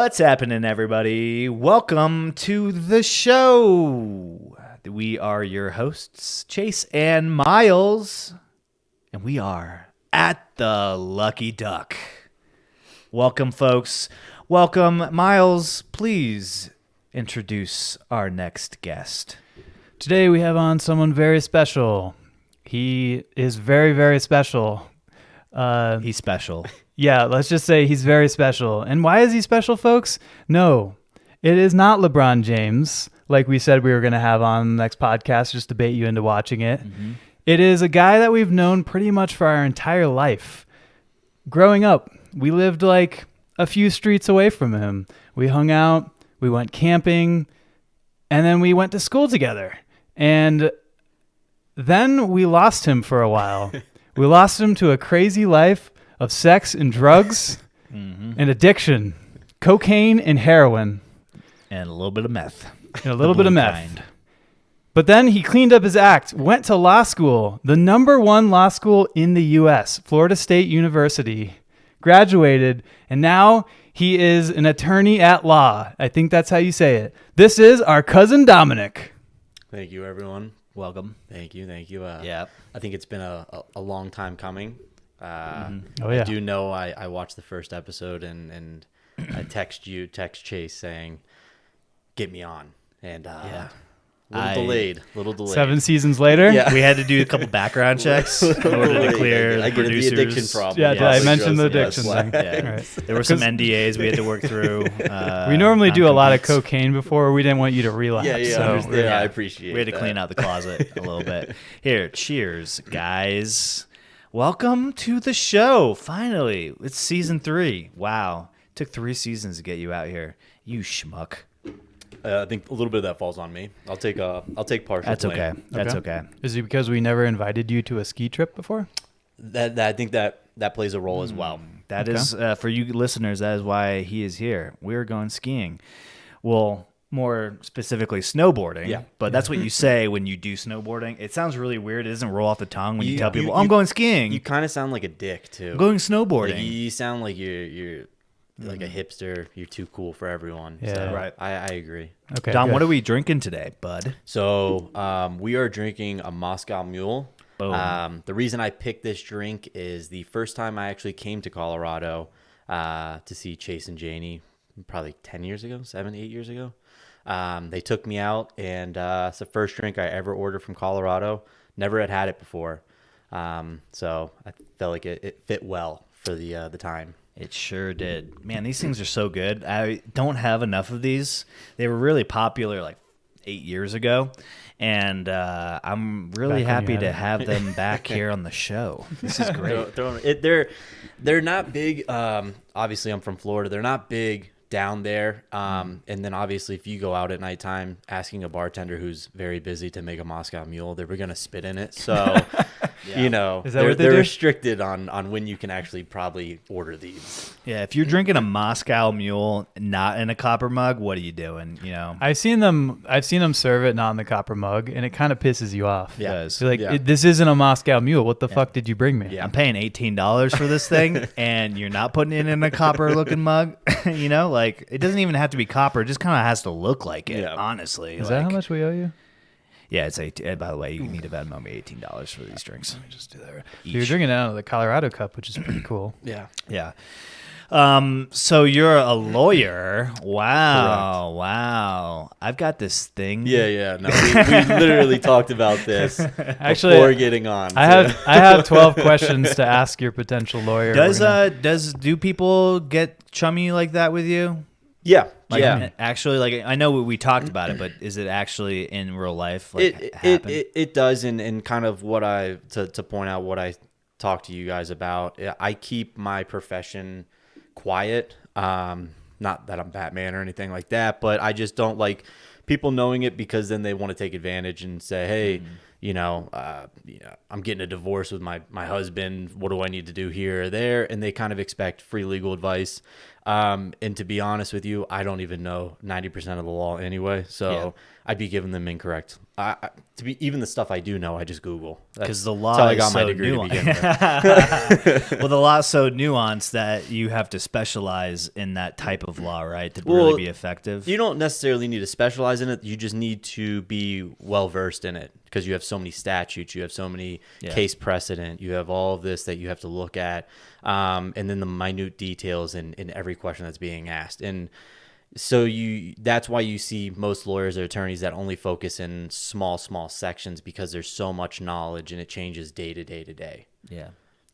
What's happening, everybody? Welcome to the show. We are your hosts, Chase and Myles, and we are at the Lucky Duck. Welcome, folks. Welcome. Myles, please introduce our next guest. Today we have on someone very special. He is very, very special. He's special. Yeah, let's just say he's very special. And why is he special, folks? No, it is not LeBron James, like we said we were going to have on the next podcast, just to bait you into watching it. Mm-hmm. It is a guy that we've known pretty much for our entire life. Growing up, we lived like a few streets away from him. We hung out, we went camping, and then we went to school together. And then we lost him for a while. We lost him to a crazy life of sex and drugs and addiction, cocaine and heroin. And a little bit of meth. And a little bit of meth. But then he cleaned up his act, went to law school, the #1 law school in the U.S., Florida State University, graduated, and now he is an attorney at law. I think that's how you say it. This is our cousin Dominick. Thank you, everyone. Welcome. Thank you. Yeah. I think it's been a long time coming. Oh, yeah. I do know I watched the first episode and I text Chase saying, get me on. And little delayed. 7 seasons later? Yeah. We had to do a couple background checks in order to clear I the get the addiction problem. Yeah, Yes. I mentioned the addiction Yes. thing. Yeah. Right. There were some NDAs we had to work through. We normally do a lot of non-competes. cocaine before. We didn't want you to relapse. Yeah, so understand. I appreciate it. We had to clean out the closet a little bit. Here, cheers, guys. Welcome to the show. Finally, it's season 3. Wow. Took 3 seasons to get you out here. You schmuck. I think a little bit of that falls on me. I'll take partial That's blame. okay. That's okay. Is it because we never invited you to a ski trip before? That I think that plays a role as well. That Okay. is, for you listeners, that is why he is here. We're going skiing. Well, more specifically snowboarding. Yeah. But that's what you say when you do snowboarding. It sounds really weird. It doesn't roll off the tongue when you tell people, I'm going skiing. You kind of sound like a dick too. I'm going snowboarding. Like, you sound like you're like a hipster. You're too cool for everyone. Yeah. So Right. I agree. Okay. Dom, good. what are we drinking today, bud? So we are drinking a Moscow Mule. Boom. The reason I picked this drink is the first time I actually came to Colorado to see Chase and Janie, probably 10 years ago, 8 years ago. They took me out, and it's the first drink I ever ordered from Colorado. Never had it before. So I felt like it fit well for the time. It sure did. Man, these things are so good. I don't have enough of these. They were really popular like 8 years ago, and I'm really Back when you happy to had it. have them back here on the show. This is great. They're not big. Obviously, I'm from Florida. They're not big down there. And then obviously, if you go out at nighttime asking a bartender who's very busy to make a Moscow Mule, they were going to spit in it. So, you know, Is that what they they're do? restricted on when you can actually probably order these. Yeah, if you're drinking a Moscow Mule not in a copper mug, what are you doing? You know, I've seen them serve it not in the copper mug, and it kind of pisses you off. it does. You're like, Yeah. this isn't a Moscow Mule. What the fuck did you bring me? Yeah. I'm paying $18 for this thing, and you're not putting it in a copper-looking mug. You know, like it doesn't even have to be copper; it just kind of has to look like it. Yeah. Honestly, Is that how much we owe you? Yeah, it's by the way, you need about maybe $18 for these drinks. Let me just do that. So you're drinking it out of the Colorado cup, which is pretty cool. Yeah. Yeah. So you're a lawyer. Wow. Wow. I've got this thing. Yeah. No, we literally talked about this Actually, before getting on. I have 12 questions to ask your potential lawyer. Do people get chummy like that with you? Yeah. Like, yeah. Actually, like I know we talked about it, but is it actually in real life? Like, happen? It does, and kind of what to point out what I talk to you guys about. I keep my profession quiet. Not that I'm Batman or anything like that, but I just don't like people knowing it, because then they want to take advantage and say, hey, I'm getting a divorce with my husband. What do I need to do here or there? And they kind of expect free legal advice. And to be honest with you, I don't even know 90% of the law anyway. So I'd be giving them incorrect. Even the stuff I do know, I just Google. Because the law that's how I is got my so degree to begin nuanced. with. Well, the law is so nuanced that you have to specialize in that type of law, right, to really be effective. You don't necessarily need to specialize in it. You just need to be well versed in it because you have so many statutes, you have so many case precedent, you have all of this that you have to look at, and then the minute details in every question that's being asked. And so that's why you see most lawyers or attorneys that only focus in small sections because there's so much knowledge and it changes day to day to day. Yeah.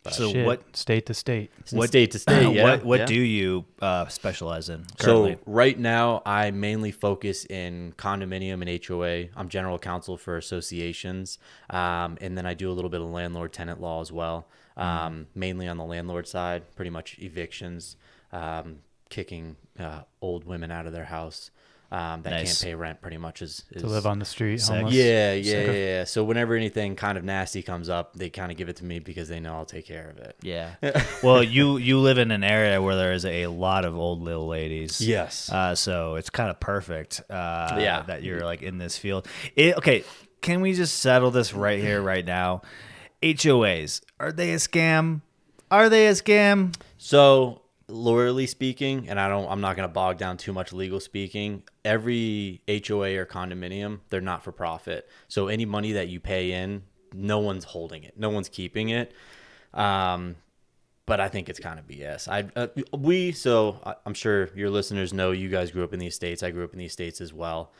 So what state to state? State to state, yeah. What do you specialize in currently? So right now I mainly focus in condominium and HOA. I'm general counsel for associations. And then I do a little bit of landlord tenant law as well. Mainly on the landlord side, pretty much evictions, kicking old women out of their house that can't pay rent pretty much is to live on the street, homeless. Yeah. So whenever anything kind of nasty comes up, they kind of give it to me because they know I'll take care of it. Yeah. Well, you live in an area where there is a lot of old little ladies. Yes. So it's kind of perfect that you're like in this field. Okay, can we just settle this right here, right now? HOAs, are they a scam? So lawyerly speaking, and I'm not going to bog down too much legal speaking, every HOA or condominium, they're not for profit. So any money that you pay in, no one's holding it. No one's keeping it. But I think it's kind of BS. I'm sure your listeners know you guys grew up in the Estates. I grew up in the Estates as well.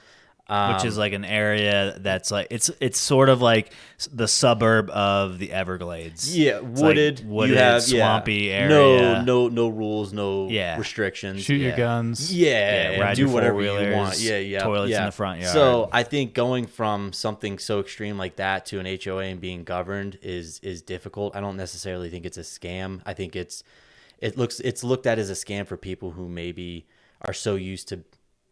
Which is like an area that's like it's sort of like the suburb of the Everglades. Yeah, It's wooded, you have swampy area. No rules, no restrictions. Shoot your guns. Ride do your whatever you four-wheelers, want. Toilets in the front yard. So I think going from something so extreme like that to an HOA and being governed is difficult. I don't necessarily think it's a scam. I think it's looked at as a scam for people who maybe are so used to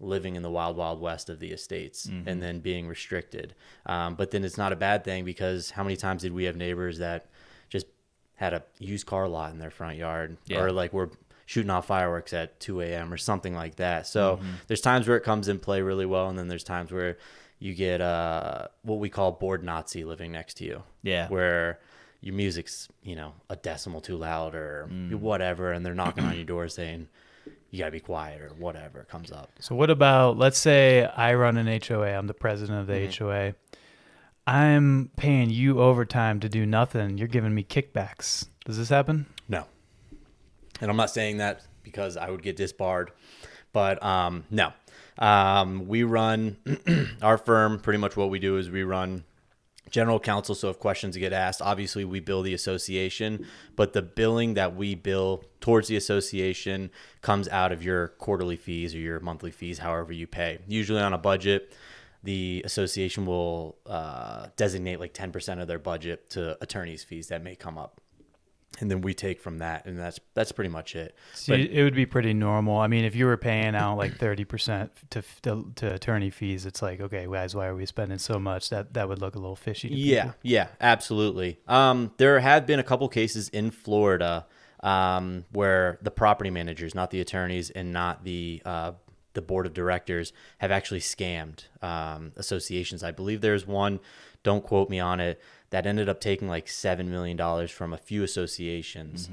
living in the wild west of the estates and then being restricted. But then it's not a bad thing because how many times did we have neighbors that just had a used car lot in their front yard or like we're shooting off fireworks at 2 a.m. or something like that. So there's times where it comes in play really well. And then there's times where you get what we call bored Nazi living next to you. Yeah. Where your music's, a decimal too loud or whatever. And they're knocking on your door saying, you got to be quiet or whatever comes up. So what about, let's say I run an HOA. I'm the president of the HOA. I'm paying you overtime to do nothing. You're giving me kickbacks. Does this happen? No. And I'm not saying that because I would get disbarred, but no. We run, our firm, pretty much what we do is we run general counsel. So if questions get asked, obviously we bill the association, but the billing that we bill towards the association comes out of your quarterly fees or your monthly fees, however you pay. Usually on a budget, the association will designate like 10% of their budget to attorney's fees that may come up. And then we take from that, and that's pretty much it. So it would be pretty normal. I mean, if you were paying out like 30% to attorney fees, it's like, okay, guys, why are we spending so much? That would look a little fishy to people. Yeah, absolutely. There have been a couple cases in Florida where the property managers, not the attorneys and not the board of directors, have actually scammed associations. I believe there's one, don't quote me on it, that ended up taking like $7 million from a few associations,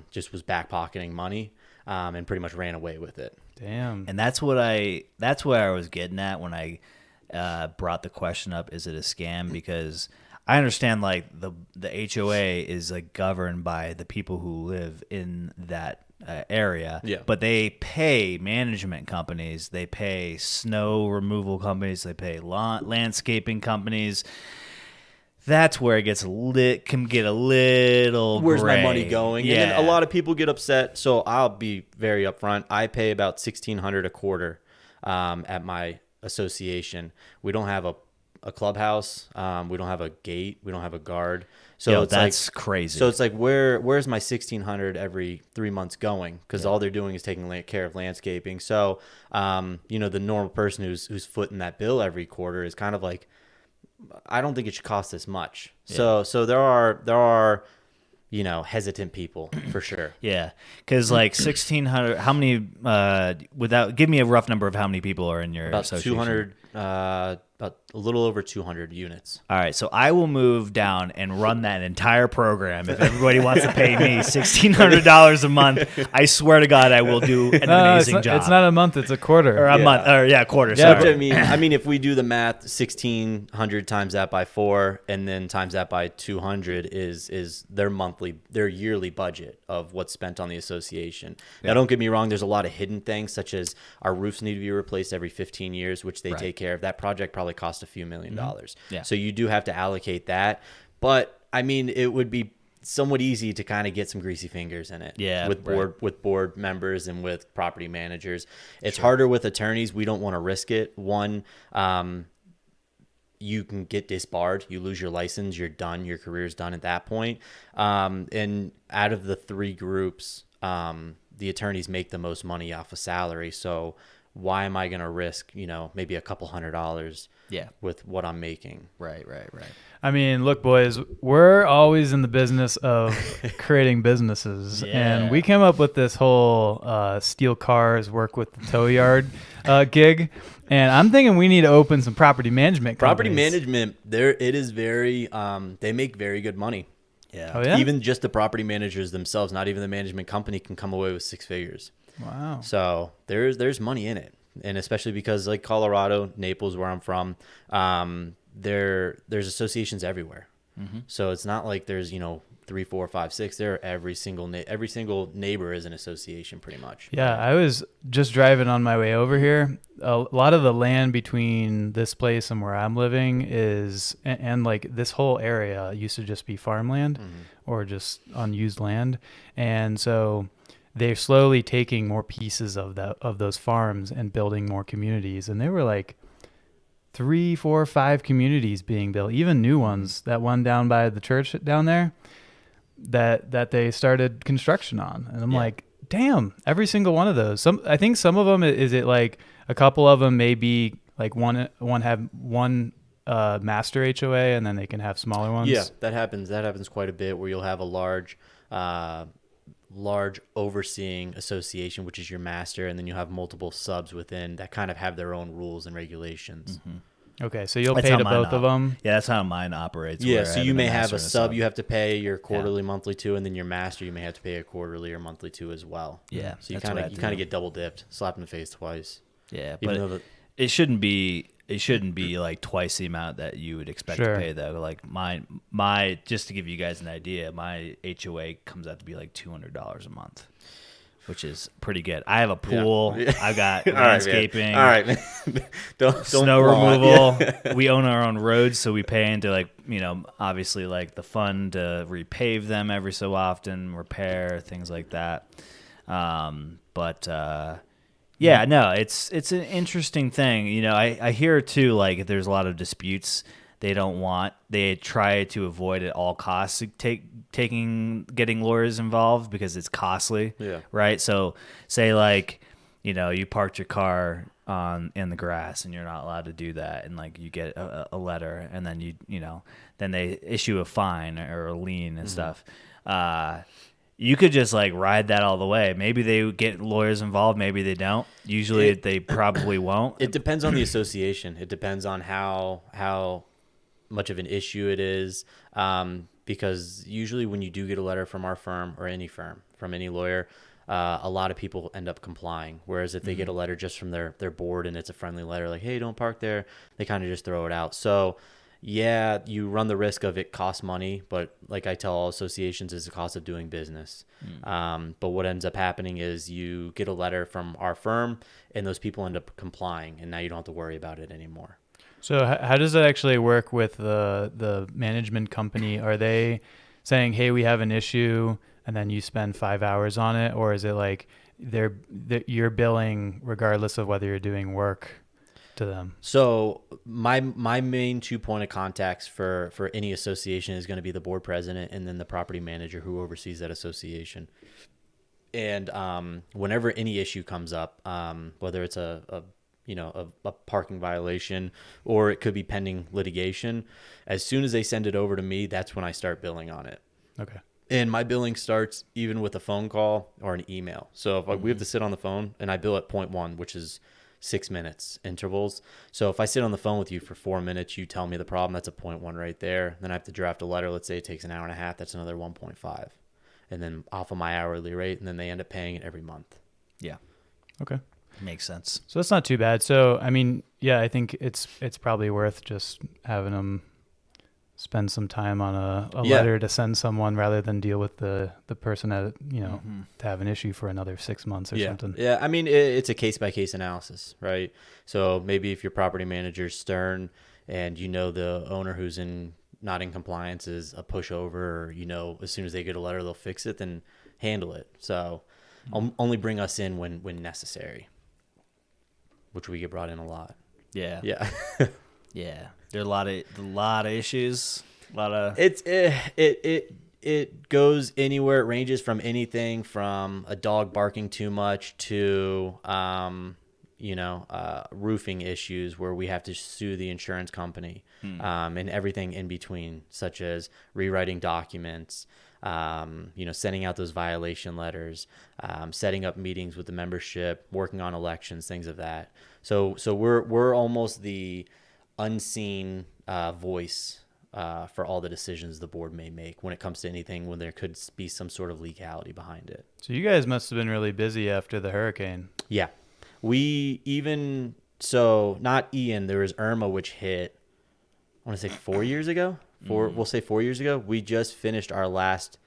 just was backpocketing money and pretty much ran away with it. Damn. And that's what I was getting at when I brought the question up, is it a scam? Because I understand like the HOA is like governed by the people who live in that area, but they pay management companies, they pay snow removal companies, they pay landscaping companies. That's where it can get a little Where's gray. my money going? Yeah. And then a lot of people get upset. So I'll be very upfront. I pay about $1,600 a quarter at my association. We don't have a clubhouse. We don't have a gate. We don't have a guard. So that's crazy. So it's like, where's my $1,600 every 3 months going? Because all they're doing is taking care of landscaping. So, the normal person who's footing that bill every quarter is kind of like, I don't think it should cost this much. So there are hesitant people for sure. Yeah, because like 1,600. How many? Without give me a rough number of how many people are in your About association. 200, about a little over 200 units. All right, so I will move down and run that entire program if everybody wants to pay me $1,600 a month. I swear to God, I will do an amazing job. It's not a month; it's a quarter. Or a month, or quarter. Yeah, Sorry. Which, I mean, if we do the math, 1,600 times that by 4, and then times that by 200 is their yearly budget of what's spent on the association. Now, don't get me wrong. There's a lot of hidden things, such as our roofs need to be replaced every 15 years, which they take care of. That project probably cost a few $1 million. Yeah. So you do have to allocate that. But I mean, it would be somewhat easy to kind of get some greasy fingers in it. Yeah, with board members and with property managers. It's harder with attorneys. We don't want to risk it. One, you can get disbarred. You lose your license. You're done. Your career's done at that point. And out of the 3 groups, the attorneys make the most money off of salary. So why am I going to risk, maybe a couple $100 with what I'm making? Right. I mean, look, boys, we're always in the business of creating businesses. And we came up with this whole steal cars, work with the tow yard gig. And I'm thinking we need to open some property management companies. Property management, it is very, they make very good money. Yeah. Oh, yeah? Even just the property managers themselves, not even the management company, can come away with 6 figures. Wow. So there's money in it. And especially because like Colorado, Naples, where I'm from, there's associations everywhere. Mm-hmm. So it's not like there's 3, 4, 5, 6. There, every single neighbor is an association, pretty much. Yeah, I was just driving on my way over here. A lot of the land between this place and where I'm living is, and like this whole area used to just be farmland or just unused land, and so they're slowly taking more pieces of those farms and building more communities. And there were like 3, 4, 5 communities being built, even new ones. That one down by the church down there that they started construction on. And I'm like, damn, every single one of those. I think some of them, is it like a couple of them may be like one have one master HOA and then they can have smaller ones? Yeah, that happens. That happens quite a bit, where you'll have a large overseeing association, which is your master, and then you have multiple subs within that kind of have their own rules and regulations. Mm-hmm. Okay, so you'll That's pay how to mine both of them? Yeah, that's how mine operates. Yeah, where so I you may have master a and sub you have to pay your quarterly, monthly to, and then your master you may have to pay a quarterly or monthly to as well. Yeah, so you that's what I kind do. of get double dipped, slapped in the face twice. Yeah, Even but though it shouldn't be like twice the amount that you would expect to pay though. Like my just to give you guys an idea, my HOA comes out to be like $200 a month, which is pretty good. I have a pool. Yeah. I've got All right, landscaping. man. All right, man. don't Snow flaunt. removal. Yeah. We own our own roads, so we pay into like, obviously like the fund to repave them every so often, repair, things like that. Yeah, no, it's an interesting thing. I hear too, like there's a lot of disputes they try to avoid at all costs getting lawyers involved because it's costly. Yeah. Right. So say like, you parked your car in the grass and you're not allowed to do that. And like you get a letter and then then they issue a fine or a lien and stuff. You could just like ride that all the way. Maybe they get lawyers involved. Maybe they don't. Usually they probably won't. It depends on the association. It depends on how much of an issue it is. Because usually when you do get a letter from our firm or any firm, from any lawyer, a lot of people end up complying. Whereas if they get a letter just from their board and it's a friendly letter like, hey, don't park there, they kind of just throw it out. So yeah, you run the risk of it costs money, but like I tell all associations, it's the cost of doing business. But what ends up happening is you get a letter from our firm and those people end up complying, and now you don't have to worry about it anymore. So how does that actually work with the management company? Are they saying, hey, we have an issue, and then you spend 5 hours on it? Or is it like you're billing regardless of whether you're doing work to them? So my main 2 point of contacts for any association is going to be the board president and then the property manager who oversees that association. And whenever any issue comes up, whether it's a parking violation or it could be pending litigation, as soon as they send it over to me, that's when I start billing on it. Okay. And my billing starts even with a phone call or an email. So if we have to sit on the phone, and I bill at 0.1, which is 6 minutes intervals. So if I sit on the phone with you for 4 minutes, you tell me the problem, that's a 0.1 right there. Then I have to draft a letter. Let's say it takes an hour and a half. That's another 1.5. And then off of my hourly rate, and then they end up paying it every month. Yeah. Okay. Makes sense. So that's not too bad. So, I mean, yeah, I think it's probably worth just having them spend some time on a letter to send someone rather than deal with the person that, to have an issue for another 6 months or something. Yeah. I mean, it's a case-by-case analysis, right? So maybe if your property manager's stern and the owner who's not in compliance is a pushover, or, as soon as they get a letter, they'll fix it, then handle it. So only bring us in when necessary, which we get brought in a lot. Yeah. Yeah. Yeah. There are a lot of issues. A lot of it goes anywhere. It ranges from anything from a dog barking too much to roofing issues where we have to sue the insurance company, and everything in between, such as rewriting documents, sending out those violation letters, setting up meetings with the membership, working on elections, things of that. So we're almost the unseen voice for all the decisions the board may make when it comes to anything when there could be some sort of legality behind it. So you guys must have been really busy after the hurricane. Yeah. Not Ian, there was Irma, which hit, I want to say 4 years ago. We'll say 4 years ago. We just finished our last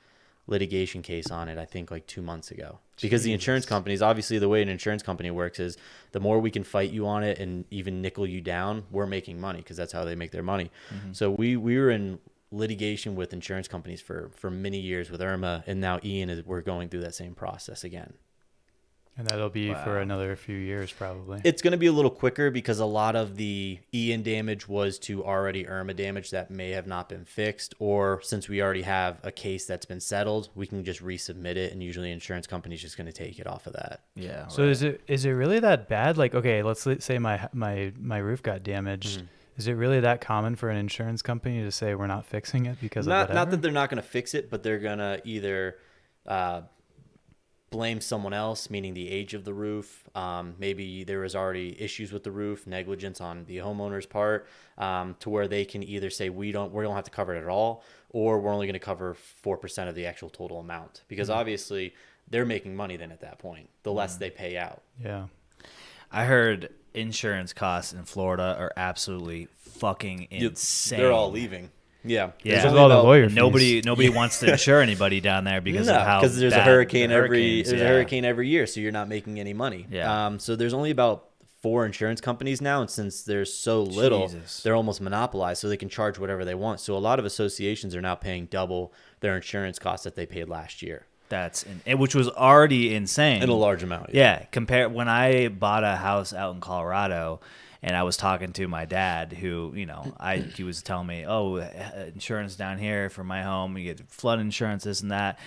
litigation case on it, I think like 2 months ago. Because the insurance companies, obviously the way an insurance company works is the more we can fight you on it and even nickel you down, we're making money because that's how they make their money. So we were in litigation with insurance companies for many years with Irma, and now we're going through that same process again. And that'll be for another few years probably. It's going to be a little quicker because a lot of the Ian damage was to already Irma damage that may have not been fixed, or since we already have a case that's been settled, we can just resubmit it, and usually insurance company's just going to take it off of that. Yeah. So is it really that bad? Like, okay, let's say my roof got damaged. Is it really that common for an insurance company to say we're not fixing it because of whatever? Not that they're not going to fix it, but they're going to either blame someone else, meaning the age of the roof. Maybe there was already issues with the roof, negligence on the homeowner's part, to where they can either say we don't have to cover it at all, or we're only going to cover 4% of the actual total amount, because obviously they're making money then at that point, the less they pay out. Yeah. I heard insurance costs in Florida are absolutely fucking insane. They're all leaving. Yeah. Yeah. There's all the lawyer fees. Nobody wants to insure anybody down there because of how because there's bad a hurricane the hurricanes, a hurricane every year, so you're not making any money. Yeah. So there's only about 4 insurance companies now, and since there's so little, they're almost monopolized, so they can charge whatever they want. So a lot of associations are now paying double their insurance costs that they paid last year. Which was already insane In a large amount. Yeah. Compare when I bought a house out in Colorado. And I was talking to my dad, who, he was telling me, insurance down here for my home, you get flood insurance, this and that.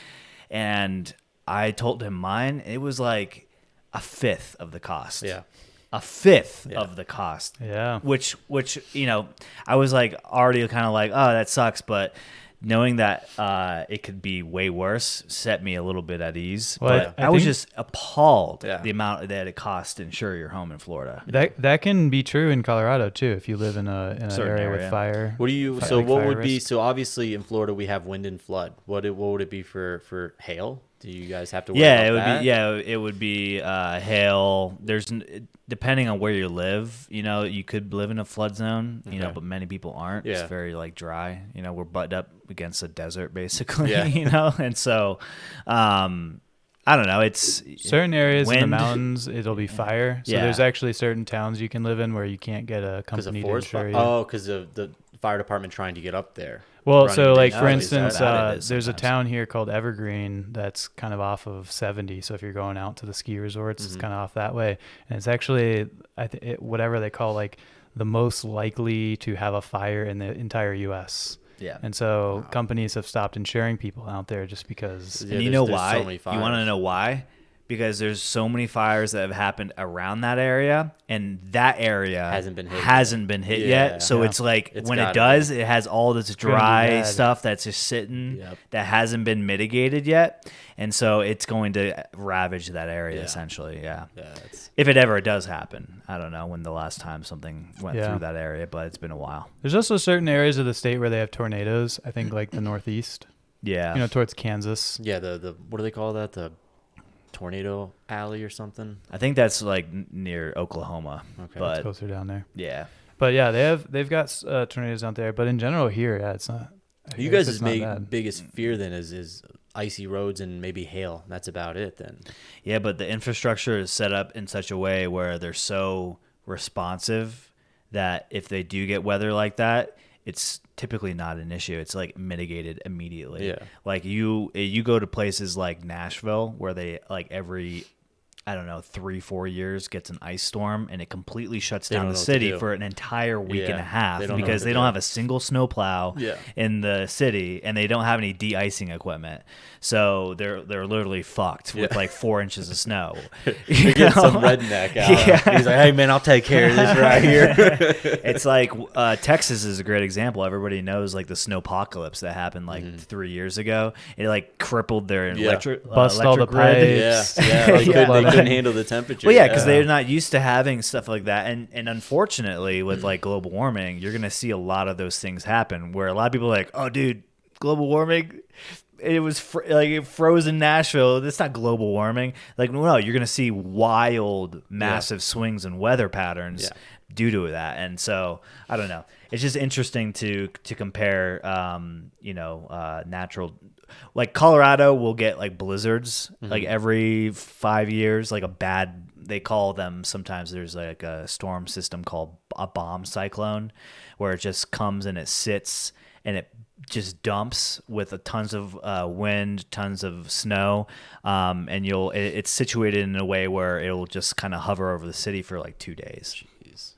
And I told him mine, it was like a fifth of the cost. Yeah. A fifth of the cost. Yeah. Which, I was like already kind of like, oh, that sucks. But knowing that it could be way worse set me a little bit at ease. Well, but I was just appalled Yeah. the amount that it costs to insure your home in Florida. That can be true in Colorado too if you live in an area with fire. What do you? Fi- So like what fire would be? risk. So obviously in Florida we have wind and flood. What would it be for hail? Do you guys have to worry about that? It would be hail. Depending on where you live, you could live in a flood zone, but many people aren't. Yeah. It's very dry. We're butted up against a desert basically, Yeah. and so I don't know. It's certain areas in the wind. mountains it'll be fire. So Yeah. there's actually certain towns you can live in where you can't get a Because of company to forest insure fire. you. Oh, because of the fire department trying to get up there. Well, running so like into for issues. instance, Bad it is there's a sometimes. town here called Evergreen that's kind of off of 70. So if you're going out to the ski resorts, it's kind of off that way, and it's actually whatever they call like the most likely to have a fire in the entire U.S. Yeah. And so companies have stopped insuring people out there just because. Yeah, And you know there's so why? many You want to fires. know why? because there's so many fires that have happened around that area, and that area hasn't been hit yet. So it's like when it does, it has all this dry stuff that's just sitting that hasn't been mitigated yet. And so it's going to ravage that area essentially. Yeah. If it ever does happen. I don't know when the last time something went through that area, but it's been a while. There's also certain areas of the state where they have tornadoes. I think like the Northeast. Yeah. You know, towards Kansas. Yeah. The what do they call that? The Tornado Alley or something? I think that's like near Oklahoma. Okay. But it's closer down there. Yeah. But yeah, they've got tornadoes out there. But in general here, it's not. You guys' biggest fear then is icy roads and maybe hail. That's about it then. Yeah, but the infrastructure is set up in such a way where they're so responsive that if they do get weather like that, it's typically not an issue. It's like mitigated immediately. Yeah. Like you go to places like Nashville where they like every, I don't know, 3-4 years gets an ice storm and it completely shuts down the city for an entire week and a half because they don't have a single snowplow in the city and they don't have any de-icing equipment. So they're literally fucked with like 4 inches of snow. You get some redneck out. He's like, hey man, I'll take care of this right here. It's like Texas is a great example. Everybody knows like the snowpocalypse that happened like 3 years ago. It like crippled their electric bust all the grid. pipes. They couldn't handle the temperature. Well, yeah, because they're not used to having stuff like that. And unfortunately, with like global warming, you're going to see a lot of those things happen where a lot of people are like, oh, dude, global warming, it was like it froze in Nashville. That's not global warming. Like, no, you're going to see wild, massive swings in weather patterns due to that. And so, I don't know. It's just interesting to compare, natural. Like Colorado will get like blizzards like every 5 years, like they call them sometimes there's like a storm system called a bomb cyclone where it just comes and it sits and it just dumps with tons of wind, tons of snow, and it's situated in a way where it'll just kind of hover over the city for like 2 days.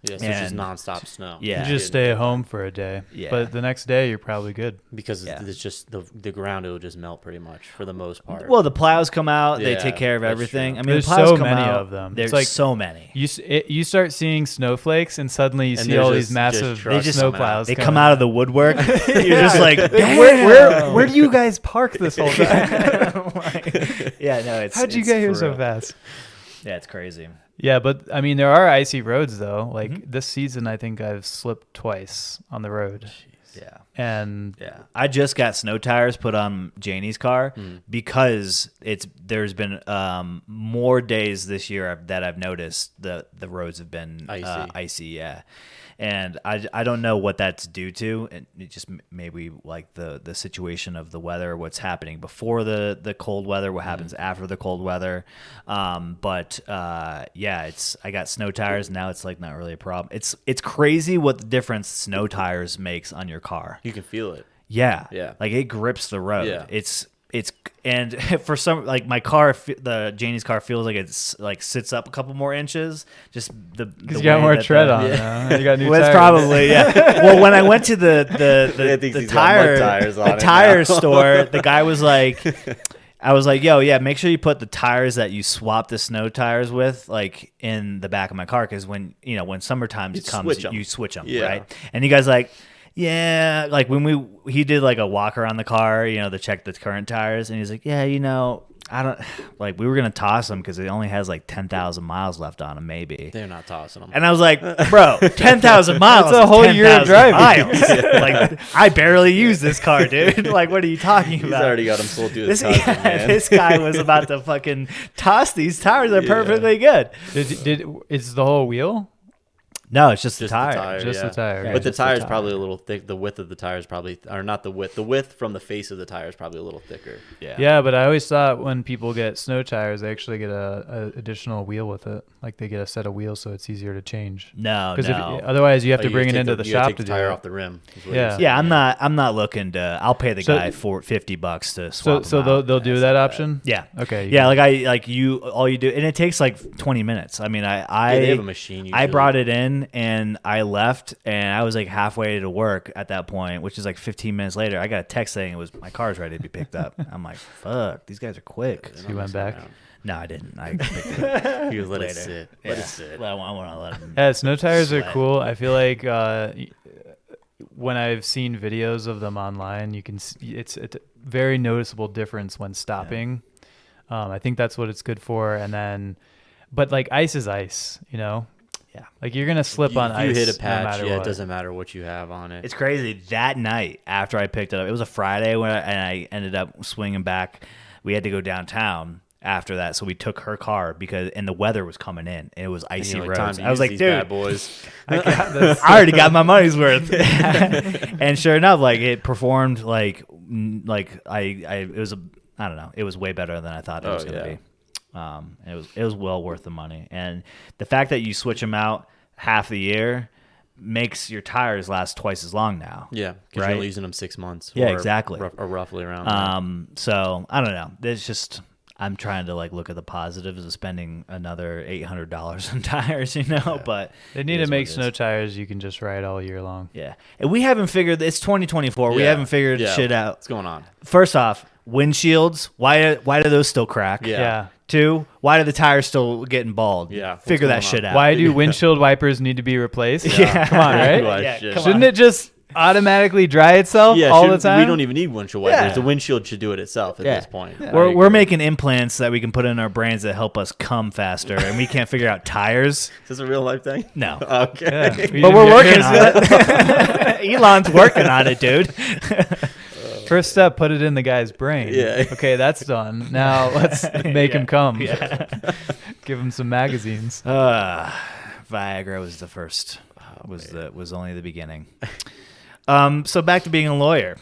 Yes, it's just nonstop snow. Yeah, you just stay at home for a day. Yeah, but the next day you're probably good because it's just the ground. It'll just melt pretty much for the most part. Well, the plows come out; they take care of everything. True. I mean, there's the plows so come many out, of them. There's like so many. You start seeing snowflakes, and suddenly you see all these massive snow plows. They come out of the woodwork. You're just like, where do you guys park this whole time? How'd you get here so fast? Yeah, it's crazy. Yeah, but I mean, there are icy roads though. Like this season, I think I've slipped twice on the road. Jeez. Yeah. And I just got snow tires put on Janie's car because there's been more days this year that I've noticed the roads have been icy. Yeah. And I don't know what that's due to. And it just maybe like the situation of the weather, what's happening before the cold weather, what happens after the cold weather. I got snow tires. Now it's like not really a problem. It's crazy what the difference snow tires makes on your car. You can feel it. Yeah. Yeah. Like it grips the road. Yeah. And for some, like my car, Janie's car feels like it's like sits up a couple more inches. Just because you got more tread on. You got new tires. Probably Well, when I went to the tire store, the guy was like, I was like, yo, yeah, make sure you put the tires that you swap the snow tires with, like in the back of my car, because when summertime comes, you switch them, right? And you guys like. Yeah, like when he did like a walk around the car, to check the current tires, and he's like, yeah, I don't like we were gonna toss them because it only has like 10,000 miles left on them, maybe. They're not tossing them. And I was like, bro, 10,000 miles. That's a whole year of driving. Like I barely use this car, dude. Like, what are you talking about? He's already got them sold to his cousin, man. This guy was about to fucking toss these tires. They're perfectly good. Is the whole wheel? No, it's just the tire. Just the tire. Yeah, but the tire's probably a little thick. The width of the tire is probably, or not the width. The width from the face of the tire is probably a little thicker. Yeah. Yeah, but I always thought when people get snow tires, they actually get a additional wheel with it. Like they get a set of wheels, so it's easier to change. No, because otherwise you have to bring it into the shop to do it. Tire off the rim. Yeah. I'm not looking to. I'll pay the guy for $50 to swap. So they'll do that option. Yeah. Okay. Yeah, all you do, and it takes like 20 minutes. I mean, they have a machine. Usually. I brought it in in and I left, and I was like halfway to work at that point, which is like 15 minutes later. I got a text saying my car's ready to be picked up. I'm like, fuck, these guys are quick. So you went back? No, I didn't. I picked it up You let it later. sit. Yeah. Let it sit. Well, I want to let them. Yeah, snow tires are Sweat. cool. I feel like when I've seen videos of them online, you can see it's a very noticeable difference when stopping. I think that's what it's good for. And then, but like ice is ice, you know? Yeah. Like you're going to slip on If ice. you hit a no patch, matter it what. doesn't matter what you have on it. It's crazy. That night after I picked it up, it was a Friday and I ended up swinging back. We had to go downtown after that, so we took her car and the weather was coming in. And it was icy Like, time roads. to I was use like, these dude, bad boys. I already got my money's worth. And sure enough, like it performed like it was I don't know, it was way better than I thought it was going to be. And it was well worth the money. And the fact that you switch them out half the year makes your tires last twice as long now. Yeah, because right? you're only using them 6 months. Yeah, or exactly. Or roughly around that. So I don't know. It's just I'm trying to like look at the positives of spending another $800 on tires, you know. But They need it to is make what it snow is. tires you can just ride all year long. Yeah, and we haven't figured. It's 2024. We Yeah, haven't figured yeah. shit out. What's going on? First off, windshields. Why do those still crack? Yeah. Two, why do the tires still getting bald? Yeah, what's Figure that going on? shit out. Why do windshield wipers need to be replaced? Yeah. Come on, right? Why Yeah, shit. come Shouldn't it just automatically dry itself all the time? We don't even need windshield wipers. Yeah. The windshield should do it itself at Yeah. this point. We're making implants that we can put in our brains that help us come faster, and we can't figure out tires. Is this a real life thing? No. Okay. Yeah. But we're working on it. Elon's working on it, dude. First step, put it in the guy's brain. Yeah. Okay, that's done. Now let's make him come. Yeah. Give him some magazines. Viagra was the first. Was only the beginning. So back to being a lawyer.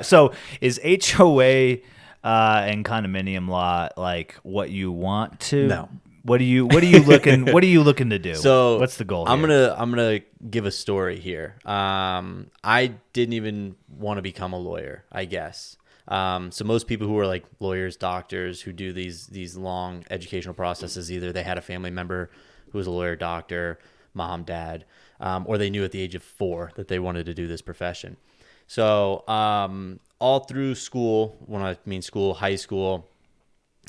So is HOA and condominium law like what you want to? No. What are you looking to do? So what's the goal? I'm here? gonna give a story here. I didn't even want to become a lawyer, I guess. So most people who are like lawyers, doctors, who do these long educational processes, either they had a family member who was a lawyer, doctor, mom, dad, or they knew at the age of 4 that they wanted to do this profession. So all through school, when I mean school, high school,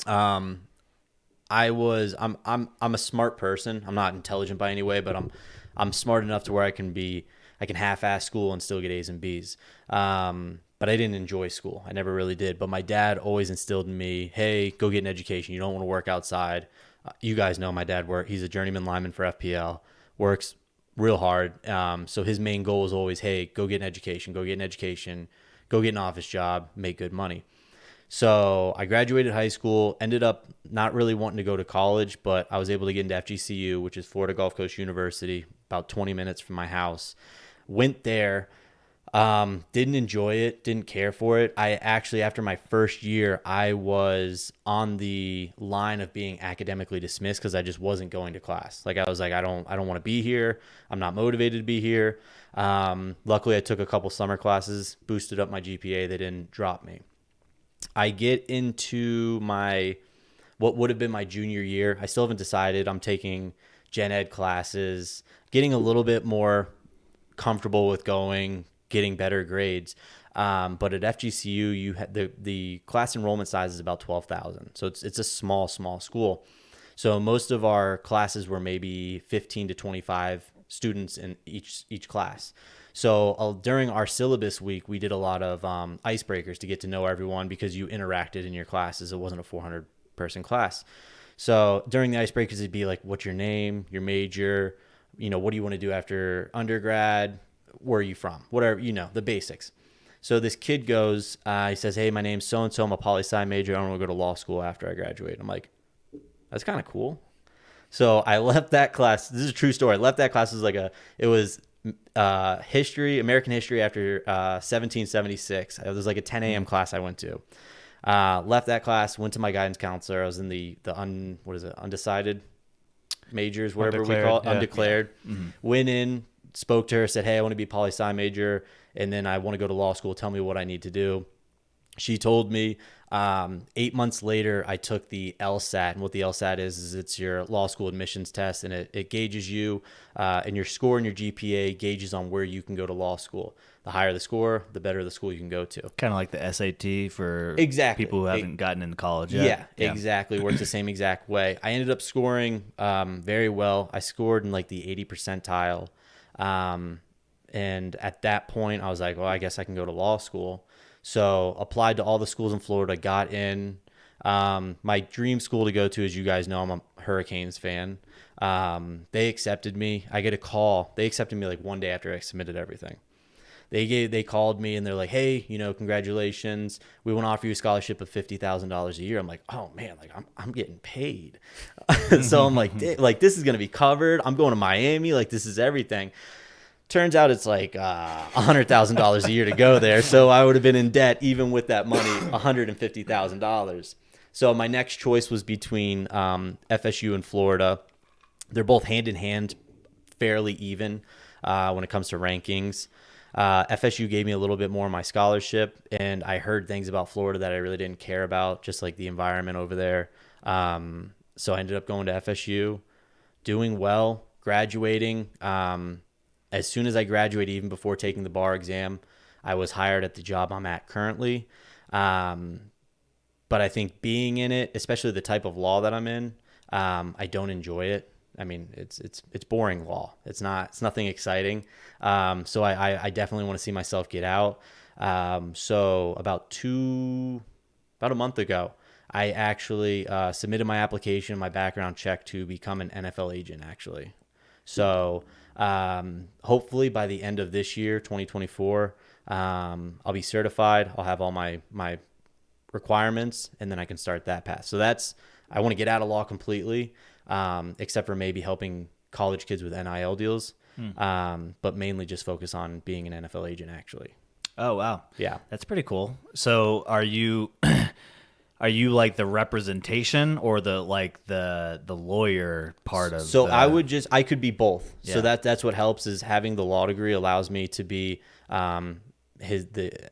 I'm a smart person. I'm not intelligent by any way, but I'm smart enough to where I can half-ass school and still get A's and B's. But I didn't enjoy school. I never really did. But my dad always instilled in me, hey, go get an education. You don't want to work outside. You guys know my dad he's a journeyman lineman for FPL, works real hard. So his main goal is always, hey, go get an education, go get an office job, make good money. So I graduated high school, ended up not really wanting to go to college, but I was able to get into FGCU, which is Florida Gulf Coast University, about 20 minutes from my house. Went there, didn't enjoy it, didn't care for it. I actually, after my first year, I was on the line of being academically dismissed because I just wasn't going to class. Like I was like, I don't want to be here. I'm not motivated to be here. Luckily, I took a couple summer classes, boosted up my GPA. They didn't drop me. I get into what would have been my junior year. I still haven't decided. I'm taking gen ed classes, getting a little bit more comfortable with getting better grades. But at FGCU, you had the class enrollment size is about 12,000. So it's a small school. So most of our classes were maybe 15 to 25 students in each class. So during our syllabus week, we did a lot of icebreakers to get to know everyone because you interacted in your classes. It wasn't a 400-person class. So during the icebreakers, it'd be like, what's your name, your major, what do you want to do after undergrad? Where are you from? Whatever, the basics. So this kid goes, he says, hey, my name's so-and-so. I'm a poli-sci major. I don't want to go to law school after I graduate. I'm like, that's kind of cool. So I left that class. This is a true story. I left that class. It was American history after 1776. It was like a 10 a.m. class I went to. Left that class, went to my guidance counselor. I was in the undecided majors, whatever we call it, yeah. undeclared. Yeah. Mm-hmm. Went in, spoke to her, said, hey, I want to be a poli-sci major, and then I want to go to law school. Tell me what I need to do. She told me 8 months later, I took the LSAT, and what the LSAT is it's your law school admissions test, and it gauges you, and your score and your GPA gauges on where you can go to law school. The higher the score, the better the school you can go to. Kind of like the SAT for Exactly. people who haven't gotten into college yet. Yeah, exactly. Works the same exact way. I ended up scoring very well. I scored in like the 80 percentile. And at that point, I was like, well, I guess I can go to law school. So applied to all the schools in Florida, got in. My dream school to go to, as you guys know, I'm a Hurricanes fan. They accepted me. I get a call. They accepted me like one day after I submitted everything. They called me and they're like, hey, congratulations. We want to offer you a scholarship of $50,000 a year. I'm like, oh man, like I'm getting paid. So I'm like this is going to be covered. I'm going to Miami. Like this is everything. Turns out it's like $100,000 a year to go there. So I would have been in debt even with that money, $150,000. So my next choice was between FSU and Florida. They're both hand in hand, fairly even when it comes to rankings. FSU gave me a little bit more of my scholarship, and I heard things about Florida that I really didn't care about, just like the environment over there. So I ended up going to FSU, doing well, graduating. As soon as I graduated, even before taking the bar exam, I was hired at the job I'm at currently. But I think being in it, especially the type of law that I'm in, I don't enjoy it. I mean, it's boring law. It's nothing exciting. So I definitely want to see myself get out. So about a month ago, I actually submitted my application, my background check to become an NFL agent, actually. So hopefully by the end of this year, 2024, I'll be certified. I'll have all my requirements, and then I can start that path. So I want to get out of law completely. Except for maybe helping college kids with NIL deals, but mainly just focus on being an NFL agent, actually. Oh, wow. Yeah. That's pretty cool. So are you like the representation or the lawyer part of So I could be both. Yeah. So that's what helps, is having the law degree allows me to be the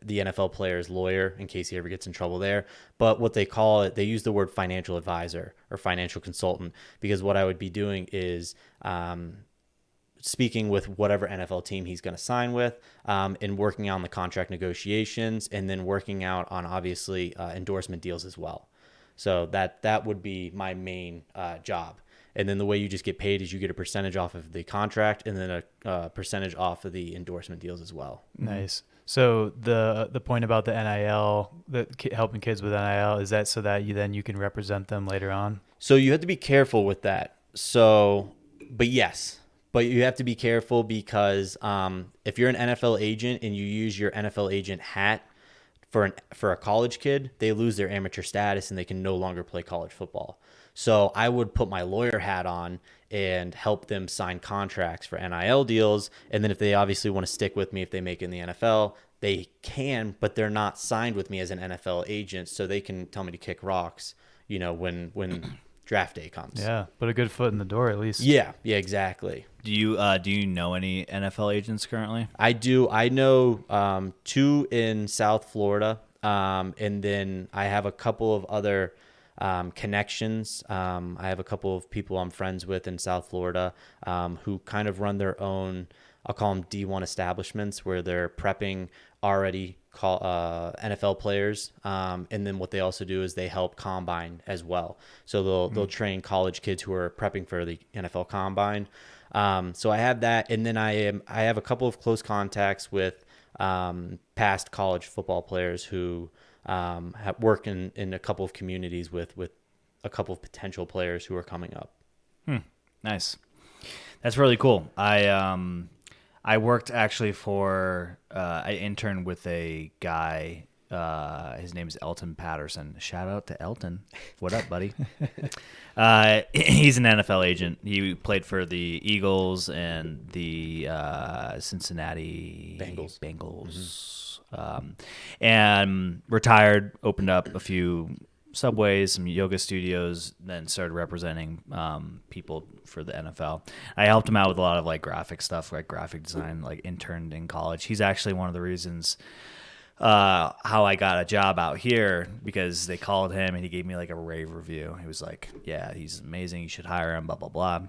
NFL player's lawyer in case he ever gets in trouble there. But what they call it, they use the word financial advisor or financial consultant, because what I would be doing is speaking with whatever NFL team he's going to sign with, and working on the contract negotiations, and then working out on obviously endorsement deals as well. So that would be my main job. And then the way you just get paid is you get a percentage off of the contract, and then a percentage off of the endorsement deals as well. Nice. So the point about the NIL, helping kids with NIL, is that so that you can represent them later on? So you have to be careful with that. But you have to be careful because if you're an NFL agent and you use your NFL agent hat for a college kid, they lose their amateur status and they can no longer play college football. So I would put my lawyer hat on and help them sign contracts for NIL deals. And then if they obviously want to stick with me, if they make it in the NFL, they can, but they're not signed with me as an NFL agent. So they can tell me to kick rocks, when draft day comes. Yeah. Put a good foot in the door at least. Yeah, exactly. Do you know any NFL agents currently? I do. I know 2 in South Florida. And then I have a couple of other connections. I have a couple of people I'm friends with in South Florida who kind of run their own, I'll call them D1 establishments, where they're prepping already NFL players. And then what they also do is they help combine as well. So they'll train college kids who are prepping for the NFL combine. So I have that. And then I have a couple of close contacts with past college football players who have worked in a couple of communities with a couple of potential players who are coming up. Nice. That's really cool. I worked actually I interned with a guy. His name is Elton Patterson. Shout out to Elton. What up, buddy? He's an NFL agent. He played for the Eagles and the Cincinnati Bengals. And retired, opened up a few Subways, some yoga studios, then started representing people for the NFL. I helped him out with a lot of graphic stuff, graphic design, interned in college. He's actually one of the reasons how I got a job out here because they called him and he gave me like a rave review. He was like, "Yeah, he's amazing. You should hire him." Blah blah blah.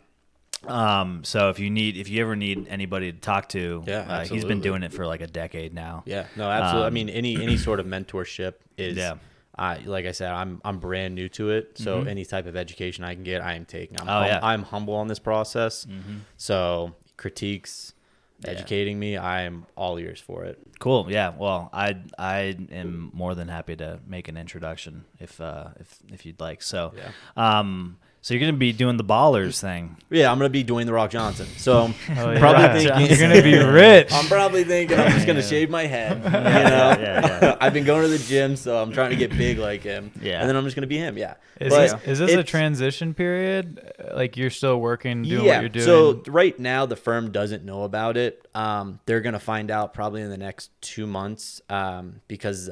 So if you ever need anybody to talk to, he's been doing it for like a decade now. Yeah, no, absolutely. I mean, any sort of mentorship is. Yeah. Like I said, I'm brand new to it, so any type of education I can get, I am taking. I'm humble on this process, so critiques, educating me, I am all ears for it. Cool. Yeah. Well, I am more than happy to make an introduction if you'd like. So, so you're gonna be doing the ballers thing. Yeah, I'm gonna be Dwayne the Rock Johnson. So probably thinking you're gonna be rich. I'm probably thinking I'm just gonna shave my head. You know, I've been going to the gym, so I'm trying to get big like him. Yeah, and then I'm just gonna be him. Yeah. Is this a transition period? Like you're still working, doing what you're doing? So right now the firm doesn't know about it. They're gonna find out probably in the next 2 months because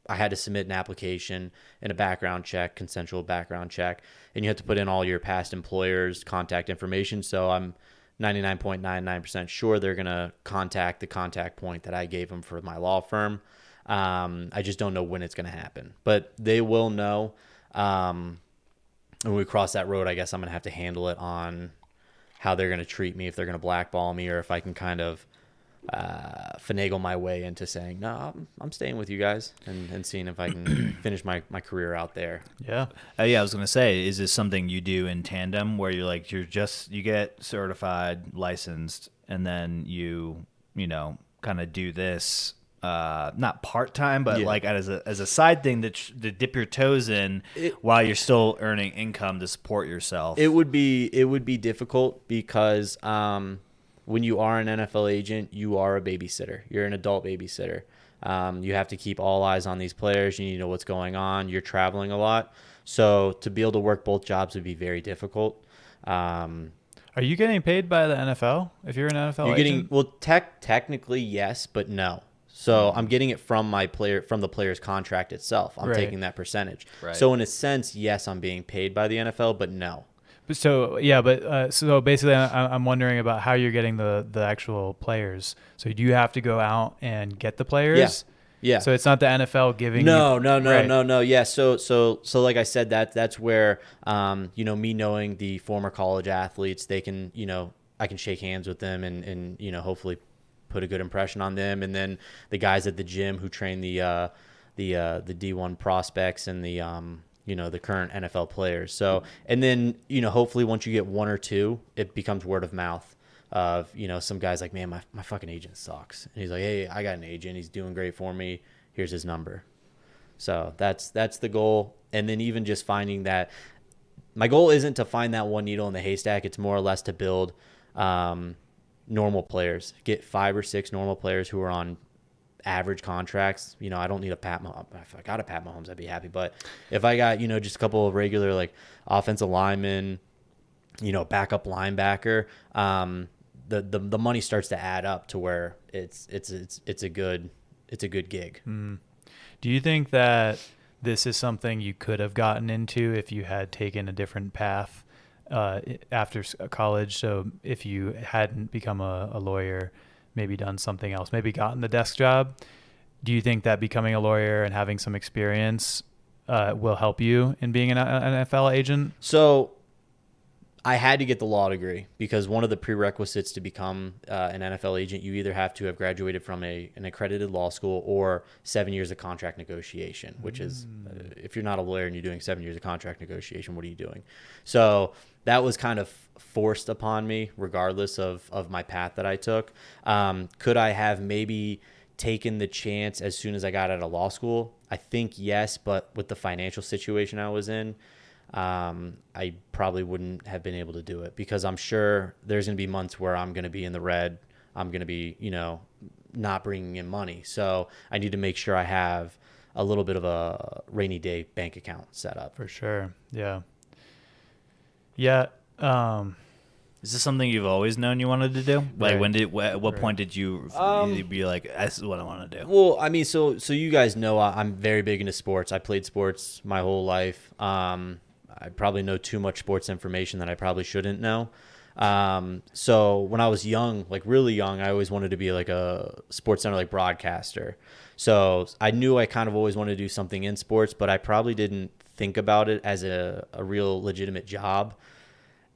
I had to submit an application and a background check, consensual background check, and you have to put in all your past employers' contact information. So I'm 99.99% sure they're going to contact the contact point that I gave them for my law firm. I just don't know when it's going to happen, but they will know. When we cross that road, I guess I'm going to have to handle it on how they're going to treat me, if they're going to blackball me, or if I can kind of finagle my way into saying, no, I'm staying with you guys and seeing if I can finish my career out there. Yeah. I was going to say, is this something you do in tandem where you get certified, licensed, and then you kind of do this, not part-time, but like as a side thing to dip your toes in while you're still earning income to support yourself? It would be difficult because, when you are an NFL agent, you are a babysitter. You're an adult babysitter. You have to keep all eyes on these players. You need to know what's going on. You're traveling a lot. So to be able to work both jobs would be very difficult. Are you getting paid by the NFL if you're an NFL agent? Technically, yes, but no. So I'm getting it from the player's contract itself. I'm taking that percentage. Right. So in a sense, yes, I'm being paid by the NFL, but no. So basically, I'm wondering about how you're getting the actual players. So do you have to go out and get the players? Yeah. So it's not the NFL giving. No. Yeah. So like I said, that's where me knowing the former college athletes, they can I can shake hands with them and hopefully put a good impression on them, and then the guys at the gym who train the D1 prospects and the the current NFL players. So, and then, hopefully once you get one or two, it becomes word of mouth of, some guys like, man, my fucking agent sucks. And he's like, hey, I got an agent. He's doing great for me. Here's his number. So that's the goal. And then even just finding that, my goal isn't to find that one needle in the haystack. It's more or less to build normal players, get 5 or 6 normal players who are on average contracts. I don't need a Pat Mahomes. If I got a Pat Mahomes, I'd be happy. But if I got, just a couple of regular like offensive linemen, backup linebacker, the money starts to add up to where it's a good gig. Mm. Do you think that this is something you could have gotten into if you had taken a different path after college? So if you hadn't become a lawyer, maybe done something else, maybe gotten the desk job, do you think that becoming a lawyer and having some experience will help you in being an NFL agent? So I had to get the law degree because one of the prerequisites to become an NFL agent, you either have to have graduated from an accredited law school or 7 years of contract negotiation, which is, if you're not a lawyer and you're doing 7 years of contract negotiation, what are you doing? So that was kind of forced upon me regardless of my path that I took. Could I have maybe taken the chance as soon as I got out of law school? I think yes, but with the financial situation I was in, I probably wouldn't have been able to do it because I'm sure there's going to be months where I'm going to be in the red. I'm going to be, not bringing in money. So I need to make sure I have a little bit of a rainy day bank account set up. For sure. Yeah. Yeah. Is this something you've always known you wanted to do? Like, at what point did you be like, this is what I want to do? Well, I mean, so you guys know I'm very big into sports. I played sports my whole life. I probably know too much sports information that I probably shouldn't know. So when I was young, like really young, I always wanted to be like a sports center, like broadcaster. So I knew I kind of always wanted to do something in sports, but I probably didn't think about it as a real legitimate job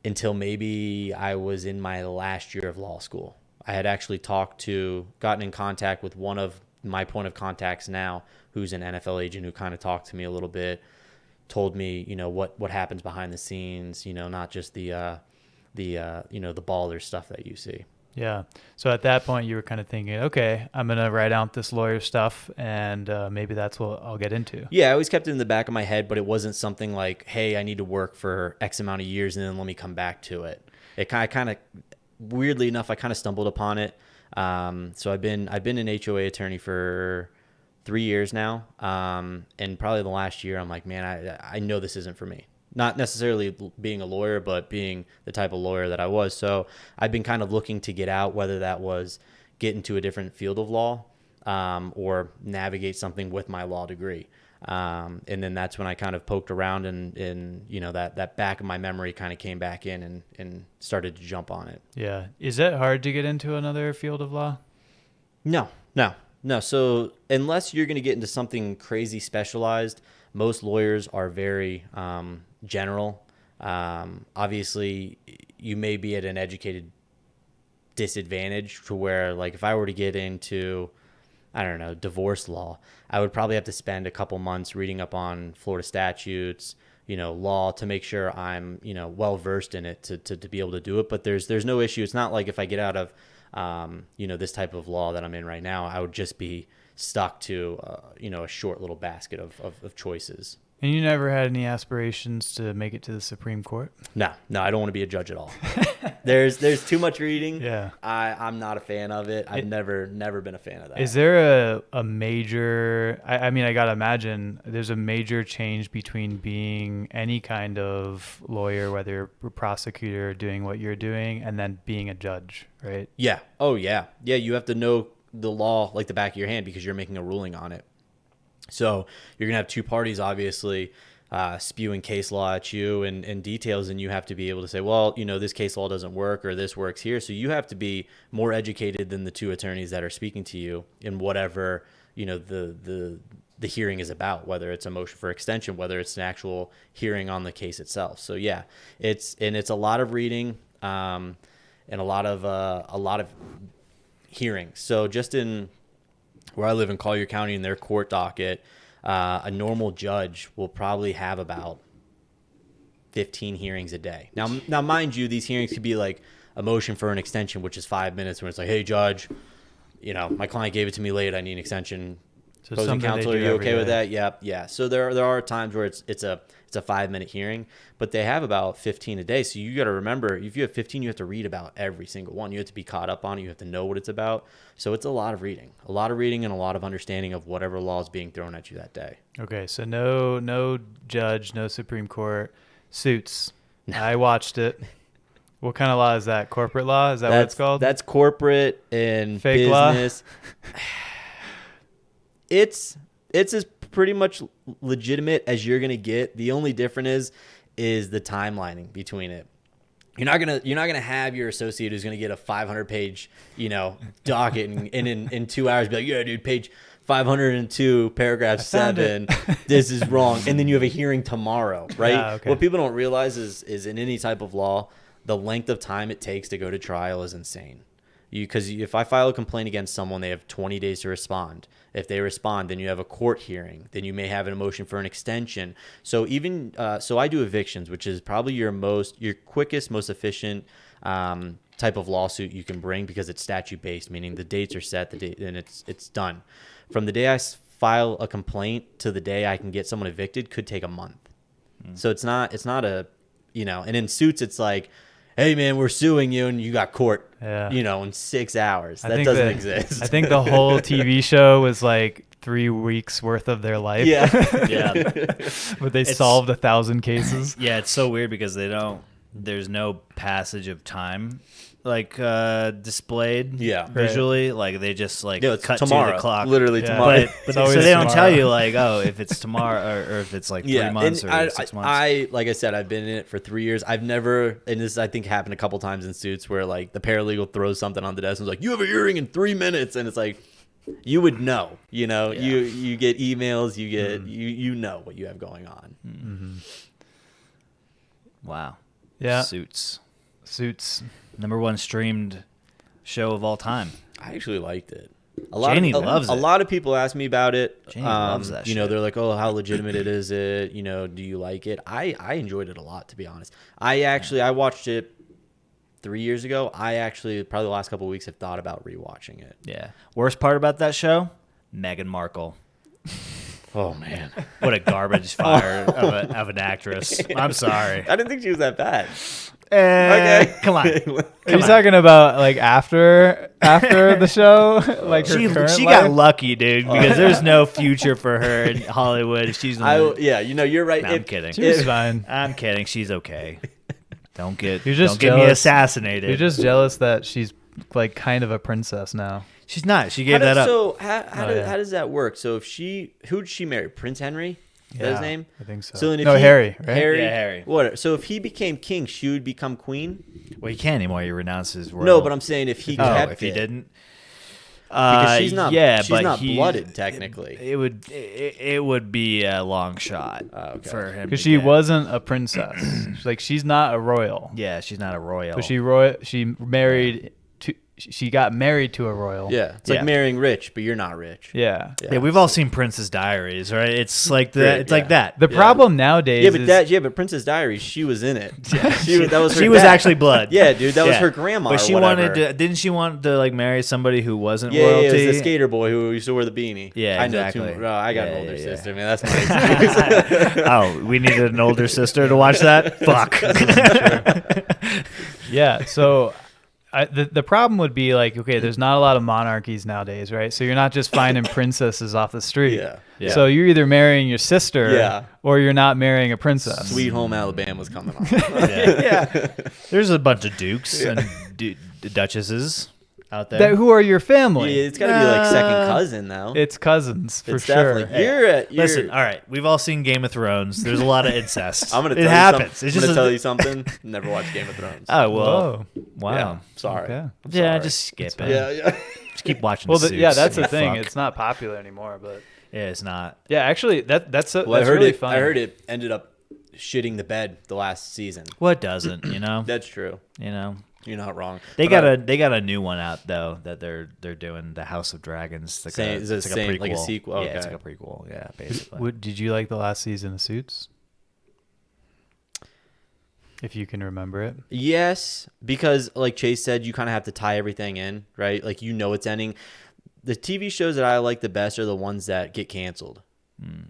until maybe I was in my last year of law school. I had actually gotten in contact with one of my point of contacts now, who's an NFL agent, who kind of talked to me a little bit, told me, what happens behind the scenes, not just the baller stuff that you see. Yeah. So at that point, you were kind of thinking, okay, I'm going to write out this lawyer stuff, and maybe that's what I'll get into. Yeah, I always kept it in the back of my head, but it wasn't something like, hey, I need to work for X amount of years and then let me come back to it. It kind of weirdly enough, I kind of stumbled upon it. So I've been an HOA attorney for 3 years now. And probably the last year, I'm like, man, I know this isn't for me. Not necessarily being a lawyer, but being the type of lawyer that I was. So I've been kind of looking to get out, whether that was get into a different field of law, or navigate something with my law degree. And then that's when I kind of poked around and that back of my memory kind of came back in and started to jump on it. Yeah. Is it hard to get into another field of law? No. So unless you're going to get into something crazy specialized, most lawyers are very general. Obviously, you may be at an educated disadvantage to where, like, if I were to get into, I don't know, divorce law, I would probably have to spend a couple months reading up on Florida statutes, law, to make sure I'm, well versed in it to be able to do it. But there's no issue. It's not like if I get out of, this type of law that I'm in right now, I would just be stuck to, a short little basket of choices. And you never had any aspirations to make it to the Supreme Court? No, I don't want to be a judge at all. There's too much reading. Yeah. I'm not a fan of it. I've never been a fan of that. Is there a major, I mean, I got to imagine there's a major change between being any kind of lawyer, whether you're a prosecutor doing what you're doing, and then being a judge, right? Yeah. Oh, yeah. Yeah, you have to know the law like the back of your hand because you're making a ruling on it. So you're going to have two parties, obviously, spewing case law at you and details, and you have to be able to say, well, this case law doesn't work or this works here. So you have to be more educated than the two attorneys that are speaking to you in whatever, the hearing is about, whether it's a motion for extension, whether it's an actual hearing on the case itself. So yeah, it's a lot of reading, and a lot of hearings. So just in where I live in Collier County, in their court docket, a normal judge will probably have about 15 hearings a day. Now, mind you, these hearings could be like a motion for an extension, which is 5 minutes, where it's like, hey, judge, my client gave it to me late. I need an extension. So Opposing counsel, are you okay with day. that? Yep. Yeah. So there are times where it's a 5-minute hearing, but they have about 15 a day. So you got to remember, if you have 15, you have to read about every single one. You have to be caught up on it. You have to know what it's about. So it's a lot of reading and a lot of understanding of whatever law is being thrown at you that day. Okay, so no judge, no Supreme Court. Suits. I watched it. What kind of law is that? Corporate law? Is that what it's called? That's corporate and Fake business. Law? It's as pretty much legitimate as you're gonna get. The only difference is the timelining between it. You're not gonna have your associate who's gonna get a 500-page docket and in 2 hours be like, yeah, dude, page 502, paragraph 7, this is wrong, and then you have a hearing tomorrow, right? Yeah, okay. What people don't realize is in any type of law, the length of time it takes to go to trial is insane. Because if I file a complaint against someone, they have 20 days to respond. If they respond, then you have a court hearing. Then you may have a motion for an extension. So even so, I do evictions, which is probably your quickest, most efficient type of lawsuit you can bring because it's statute based, meaning the dates are set, and it's done. From the day I file a complaint to the day I can get someone evicted could take a month. So it's not a and in suits it's like, hey man, we're suing you, and you got court, in 6 hours. That doesn't exist. I think the whole TV show was like 3 weeks worth of their life. Yeah. But they solved 1,000 cases. Yeah, it's so weird because they don't there's no passage of time like displayed visually. Like they just like cut tomorrow, to the clock. literally Yeah. tomorrow. But always so they don't tell tomorrow. you like, oh, if it's tomorrow or if it's like 3 months or 6 months. I like I said, I've been in it for 3 years. I've never, and this I think happened a couple times in Suits where like the paralegal throws something on the desk and is like, you have a hearing in 3 minutes, and it's like, you would know, you get emails, you get you know what you have going on. Wow. Yeah. Suits. #1 streamed show of all time. I actually liked it. Janie loves it. A lot of people ask me about it. Janie loves that shit. They're like, "Oh, how legitimate is it? Do you like it?" I enjoyed it a lot, to be honest. I watched it 3 years ago. I actually probably the last couple of weeks have thought about rewatching it. Yeah. Worst part about that show? Meghan Markle. Oh man, What a garbage fire of an actress. I'm sorry. I didn't think she was that bad. Okay. Come on. Are you talking about like after the show? Like her current She life? got lucky, dude, because there's no future for her in Hollywood. She's You're right. No, I'm kidding. She was fine. I'm kidding. She's okay. Don't get You're just don't get me jealous. assassinated. You're just jealous that she's like kind of a princess now. She's not. She gave that up. So how yeah. does that work? So if who'd she marry? Prince Henry? Is that his name? I think so. So then if Harry, right? Harry. Yeah, Harry. What? So if he became king, she would become queen. Well, he can't anymore. He renounces royal. No, but I'm saying if he kept if he it, didn't. because she's not. Yeah, she's but not he- blooded technically. It would be a long shot okay. for him. Because to she get. wasn't a princess. She's not a royal. Yeah, she's not a royal. So she married to. She got married to a royal. Yeah, it's Yeah. like marrying rich, but you're not rich. Yeah. Yeah, we've all seen Princess Diaries, right? It's like that. Great, It's like yeah. that. The problem nowadays is But Princess Diaries, she was in it. That was her She was dad. actually blood. Yeah, dude, that was Yeah. her grandma. But or she whatever. wanted to. Didn't she want to like marry somebody who wasn't Yeah, royalty? it was the skater boy who used to wear the beanie. Yeah, I know exactly. too. I got Yeah, an older yeah, sister, man. That's my excuse. Oh, we needed an older sister to watch that. Fuck. yeah. So the problem would be like, okay, there's not a lot of monarchies nowadays, right? So you're not just finding princesses off the street. Yeah. Yeah. So you're either marrying your sister, Yeah. or you're not marrying a princess. Sweet Home Alabama's coming on. Yeah. There's a bunch of dukes and duchesses out there. Who are your family? Yeah, it's got to be like second cousin now. It's cousins for It's sure. definitely. You're Listen, all right, we've all seen Game of Thrones. There's a lot of incest. I'm gonna it tell happens. You It's I'm just gonna tell you something. Never watched Game of Thrones. Oh well. Whoa. Wow. Yeah, sorry. Okay. I'm Yeah, sorry. just skip it. Yeah. Just keep watching. Well, Suits, yeah, that's you the thing. fuck. It's not popular anymore, but Yeah, it's not. yeah, actually, that's Well, I that's heard really it. fun. I heard it ended up shitting the bed the last season. What doesn't? You know. That's true. You know. You're not wrong. They But got a new one out though that they're doing, the House of Dragons. It's like Is it it's like same- a prequel. like a sequel? Yeah, it's Okay. like a prequel. Yeah, basically. Did you like the last season of Suits? If you can remember it. Yes, because like Chase said, you kind of have to tie everything in, right? Like it's ending. The TV shows that I like the best are the ones that get canceled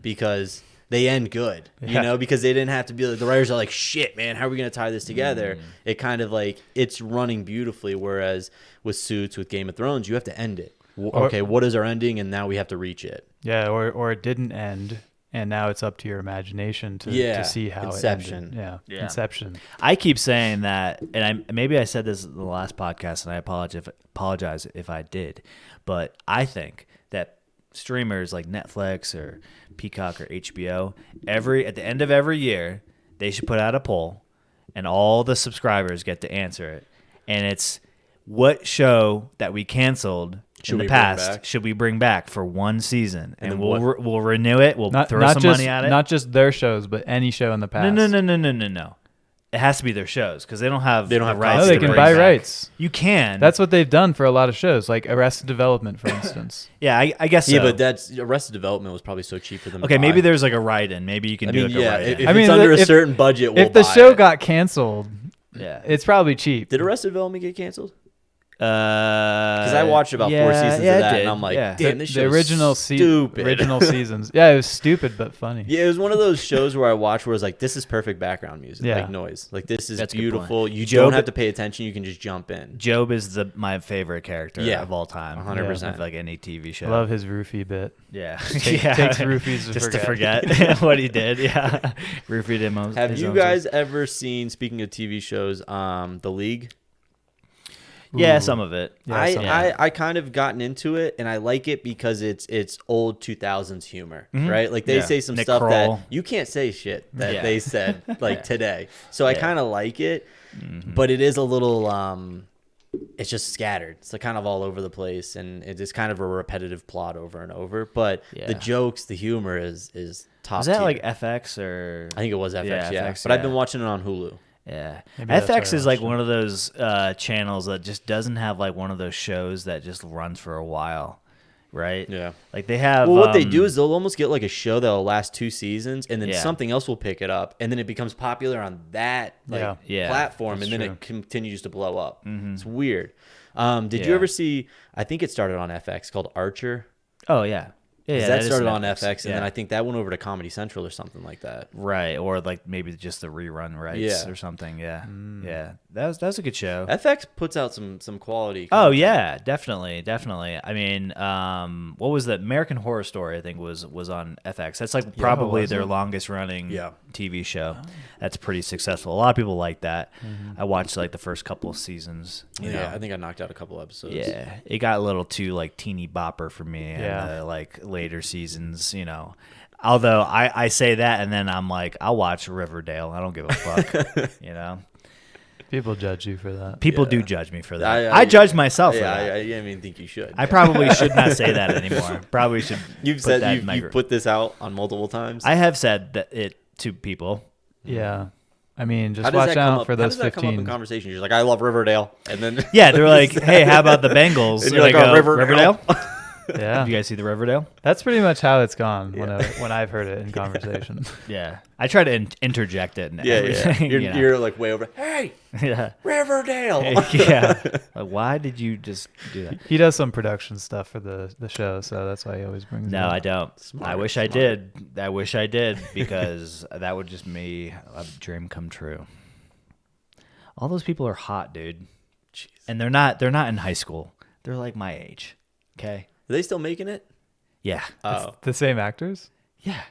because they end good, Yeah. because they didn't have to be like, the writers are like, shit, man, how are we going to tie this together? It kind of like, it's running beautifully. Whereas with Suits, with Game of Thrones, you have to end it. Okay, what is our ending? And now we have to reach it. Yeah, or it didn't end, and now it's up to your imagination to see how Inception. it ended. Yeah. Inception. I keep saying that, and maybe I said this in the last podcast, and I apologize if I did, but I think that streamers like Netflix or Peacock or HBO, at the end of every year, they should put out a poll, and all the subscribers get to answer it, and it's what show that we canceled in the we bring past back? should we bring back for one season, and then we'll renew it. We'll Not throw not some just money at it. not just their shows, but any show in the past. No. It has to be their shows because they don't have the rights. No, they to can bring buy back. rights. You can. That's what they've done for a lot of shows, like Arrested Development, for instance. yeah, I guess. Yeah, so. but that's Arrested Development was probably so cheap for them. okay. to Maybe buy. there's like a write-in. Maybe you can do like a write-in. If I mean, it's under a if- certain budget, we'll If the buy show it. got canceled, yeah, it's probably cheap. Did Arrested Development get canceled? Because I watched about 4 seasons of that, and I'm like, damn, this show the original is stupid. Original seasons. Yeah, it was stupid but funny. Yeah, it was one of those shows where I watched where it's like, this is perfect background music, Yeah. like noise. Like, this is That's a good beautiful. point. You Job- don't have to pay attention. You can just jump in. Job is my favorite character of all time. 100%. Of like any TV show. I love his roofie bit. Yeah. Takes roofies just to forget what he did. Yeah. Roofied him. Have you guys ever seen, speaking of TV shows, The League? Yeah, Ooh. some of it. Yeah, I kind of gotten into it, and I like it because it's old 2000s humor, right? Like, they say some Nick stuff Kroll. that you can't say shit that Yeah. they said like today. So I kind of like it, Mm-hmm. but it is a little it's just scattered. It's like kind of all over the place, and it is kind of a repetitive plot over and over. But the jokes, the humor is top. Was that tier. like FX or? I think it was FX, yeah. FX, But I've been watching it on Hulu. Yeah, Maybe that's FX why I is like watched one of those channels that just doesn't have like one of those shows that just runs for a while, right? Yeah. Like they have. Well, what they do is they'll almost get like a show that'll last 2 seasons, and then Yeah. something else will pick it up, and then it becomes popular on that Yeah, platform, that's and then true. it continues to blow up. It's weird. Did you Yeah. ever see? I think it started on FX called Archer. Oh yeah, yeah. 'Cause that is started on Netflix. FX, and Yeah. then I think that went over to Comedy Central or something like that. Right, or like maybe just the rerun rights Yeah. or something. Yeah, yeah. That was a good show. FX puts out some quality. Oh content. yeah, definitely. I mean, what was that? American Horror Story, I think was on FX. That's like probably was their it? longest running Yeah. TV show. That's pretty successful. A lot of people like that. I watched like the first couple of seasons. You know. I think I knocked out a couple episodes. Yeah, it got a little too like teeny bopper for me in Yeah. the like later seasons, you know. Although I say that and then I'm like, I'll watch Riverdale. I don't give a fuck, you know. People judge you for that. People do judge me for that. I- I judge myself for Yeah, that. I even think you should. I probably should not say that anymore. Probably should. You've put said that in my you've put this out on multiple times. I have said that it to people. Yeah. I mean, How just does watch that come out up? for How those does that come up in 15. conversation? You're like, I love Riverdale, and then Yeah, they're like, hey, how about the Bengals? And you're like, I oh, Riverdale. Yeah. Did you guys see the Riverdale? That's pretty much how it's gone when I've heard it in conversation. Yeah, I try to interject it. And yeah. everything, You're, you know. you're like way over. Hey, Yeah. Riverdale. Yeah. Like, why did you just do that? He does some production stuff for the show, so that's why he always brings it No, up. I don't. Smart, I wish I did. I wish I did because that would just be a dream come true. All those people are hot, dude. Jeez. And they're not in high school. They're like my age. Okay? Are they still making it? Yeah. Oh, The same actors? Yeah.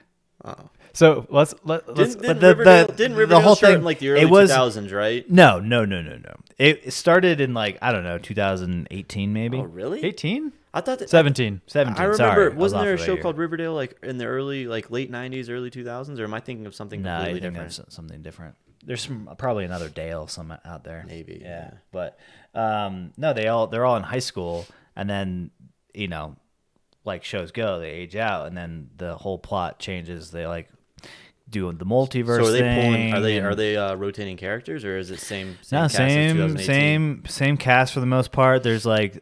oh. So let's Didn't the- Riverdale, the- didn't the Riverdale whole start thing- in like the it early was- 2000s, right? No. It started in like, I don't know, 2018 maybe. Oh, really? 18? I thought that 17. 17. I remember. Sorry, I was Wasn't there a off of show year. called Riverdale like in the early, like late 90s, early 2000s, or am I thinking of something No, I completely think different? that's something different. There's probably another Dale some out there. Maybe. Yeah. But no, they're all in high school, and then like shows go, they age out, and then the whole plot changes. They like do the multiverse. So are they thing, pulling? and- Are they rotating characters, or is it same? No, cast as 2018? same cast for the most part. There's like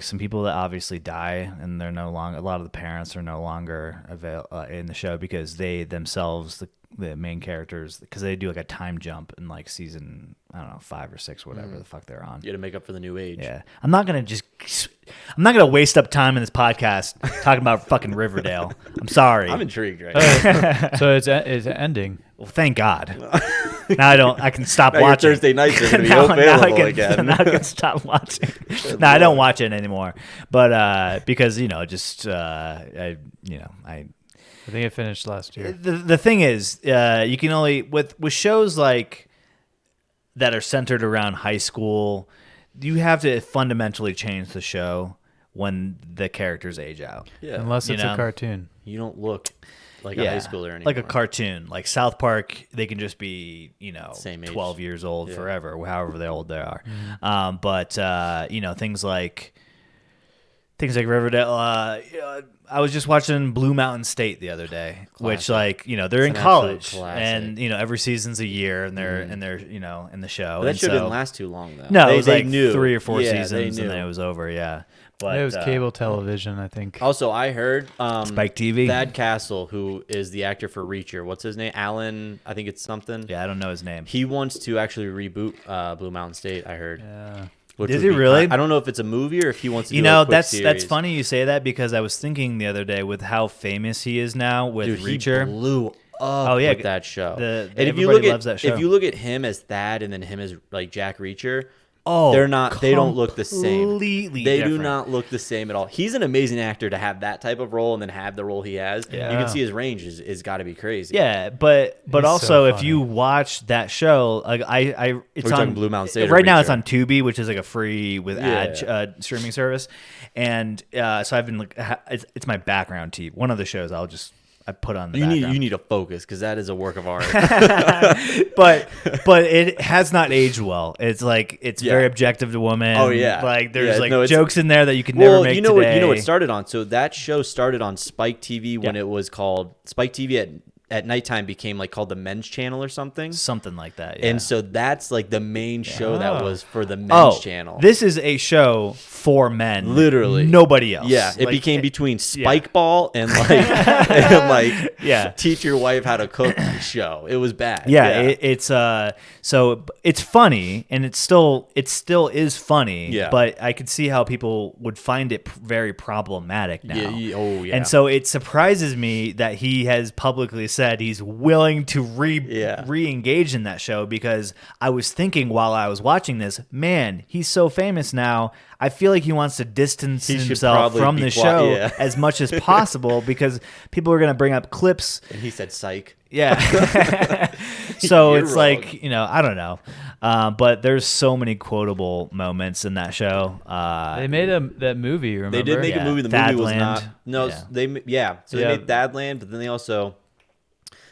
some people that obviously die, and they're no longer. A lot of the parents are no longer in the show because they themselves, the main characters, because they do like a time jump in like season, I don't know, 5 or 6, whatever the fuck they're on. You got to make up for the new age. Yeah, I'm not gonna waste up time in this podcast talking about fucking Riverdale. I'm sorry. I'm intrigued right now. So it's ending. Well, thank God. Now I can stop Now your watching. Thursday nights are going to be now available I can, again. Now I can stop watching. No, I don't watch it anymore. But because I I think it finished last year. the thing is, you can only with shows like that are centered around high school, you have to fundamentally change the show when the characters age out. Yeah. Unless it's know? a cartoon. You don't look like a high schooler anymore. like a cartoon, like South Park. They can just be Same age. 12 years old forever, however old they are. Mm-hmm. But things like Riverdale. I was just watching Blue Mountain State the other day, which they're in an absolute college, classic. and every season's a year, and they're in the show. But that and show so, didn't last too long, though. No, it was like knew. 3 or 4 Yeah, they seasons, and knew. then it was over. Yeah, but It was cable television, I think. Also, I heard Spike TV. Thad Castle, who is the actor for Reacher. What's his name? Alan, I think it's something. Yeah, I don't know his name. He wants to actually reboot Blue Mountain State, I heard. Yeah. Which Did would he really? I don't know if it's a movie or if he wants to. You do know, a quick that's series. funny you say that because I was thinking the other day with how famous he is now with Dude, Reacher. He blew up with that show. And if everybody you look loves that show. If you look at him as Thad and then him as like Jack Reacher, Oh, they don't look the same. Completely They different. do not look the same at all. He's an amazing actor to have that type of role and then have the role he has. Yeah. You can see his range is got to be crazy. Yeah, but He's also so if funny. you watch that show, like it's We're on talking Blue Mountain State or right now. It's Reacher? on Tubi, which is like a free with ad Yeah. streaming service, and so I've been like, it's my background TV. One of the shows I put on the background. You need to focus because that is a work of art. but it has not aged well. It's like it's very objective to women. Oh, yeah. like there's Yeah, like no, it's- jokes in there that you can never make you know today. what it started on. So that show started on Spike TV when it was called Spike TV at nighttime became like called the Men's Channel or something. Something like that. Yeah. And so that's like the main show that was for the Men's Channel. This is a show for men. Literally. Nobody else. Yeah, it Like, became between Spike Ball and like Yeah. teach your wife how to cook show. It was bad. Yeah, it's so it's funny and it still is funny. Yeah. But I could see how people would find it very problematic now. Yeah. And so it surprises me that he has publicly said he's willing to re-engage in that show, because I was thinking while I was watching this, man, he's so famous now. I feel like he wants to distance He should himself probably from be the quiet, show yeah. as much as possible because people are going to bring up clips. And he said psych. Yeah. So You're it's wrong. like, I don't know. But there's so many quotable moments in that show. They made that movie, remember? They did make Yeah. a movie. The movie was Thadland. not. No, Yeah. they So they Yeah. made Thadland, but then they also,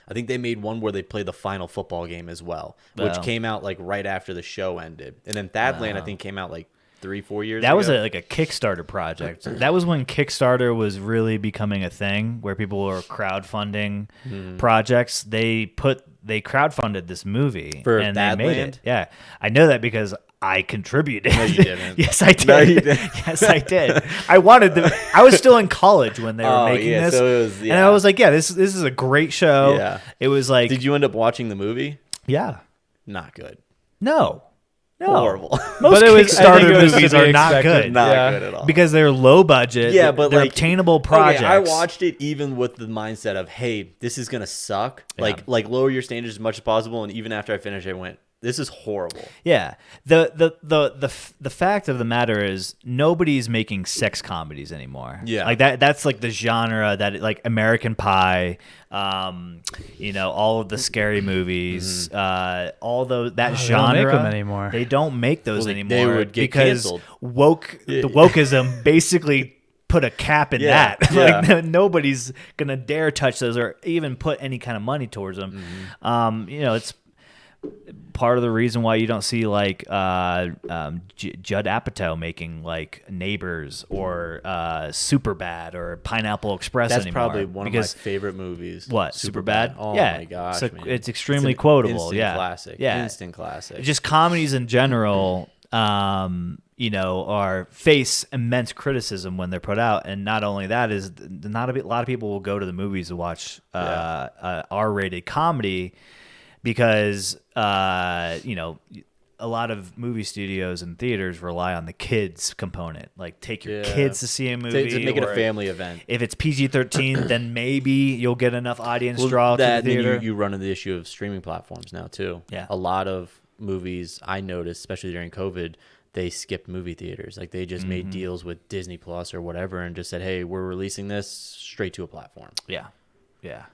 I think they made one where they played the final football game as well, which Wow. came out like right after the show ended. And then Thadland, I think, came out like 3-4 years ago. That was like a Kickstarter project. That was when Kickstarter was really becoming a thing where people were crowdfunding projects. They crowdfunded this movie For and they made Thadland? it. Yeah. I know that because I contributed. No, you didn't. Yes, I did. No, you didn't. Yes, I did. I was still in college when they were Oh, making yeah, this. so it was- And yeah. I was like, yeah, this is a great show. Yeah. It was like, Did you end up watching the movie? yeah. Not good. No. Horrible. Most But I think Kickstarter it was to movies be are not expected. good. Not Yeah. good at all. Because they're low budget. Yeah, but they're like obtainable projects. Okay, I watched it even with the mindset of, hey, this is gonna suck. Like lower your standards as much as possible. And even after I finished, I went, this is horrible. Yeah. The fact of the matter is nobody's making sex comedies anymore. Yeah. Like that's like the genre that like American Pie, all of the scary movies, all those that They genre. don't make them anymore. They don't make those Well, anymore they would get because canceled. the wokeism basically put a cap in Yeah, that. yeah. Like nobody's gonna dare touch those or even put any kind of money towards them. It's part of the reason why you don't see like Judd Apatow making like Neighbors or Superbad or Pineapple Express That's anymore. probably one because of my favorite movies. what Superbad? Superbad? Oh Yeah. my gosh, So man. it's extremely It's an quotable. instant Yeah, classic. Yeah, Instant classic. just comedies in general. Are face immense criticism when they're put out, and not only that is not a lot of people will go to the movies to watch R-rated comedy because a lot of movie studios and theaters rely on the kids component, like take your kids to see a movie to make it a or family event. If it's PG-13, then maybe you'll get enough audience draw to That, the and theater. then you run into the issue of streaming platforms now too. Yeah. A lot of movies I noticed, especially during COVID, they skipped movie theaters. Like they just made deals with Disney Plus or whatever and just said, hey, we're releasing this straight to a platform. yeah.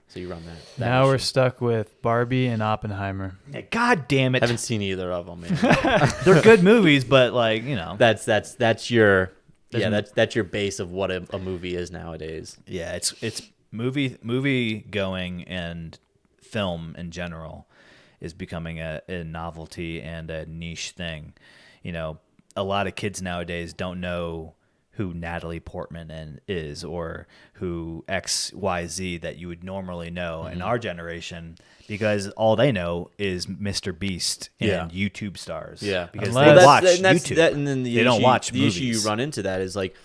So you run that Now we're issue. stuck with Barbie and Oppenheimer. God damn it. Haven't seen either of them, man. They're good movies, but like, that's your that's your base of what a movie is nowadays. yeah, it's movie going and film in general is becoming a novelty and a niche thing. A lot of kids nowadays don't know who Natalie Portman is or who XYZ that you would normally know in our generation, because all they know is Mr. Beast and YouTube stars. Yeah, because Unless- they watch and that's, YouTube. and then they don't watch the movies. issue you run into that is like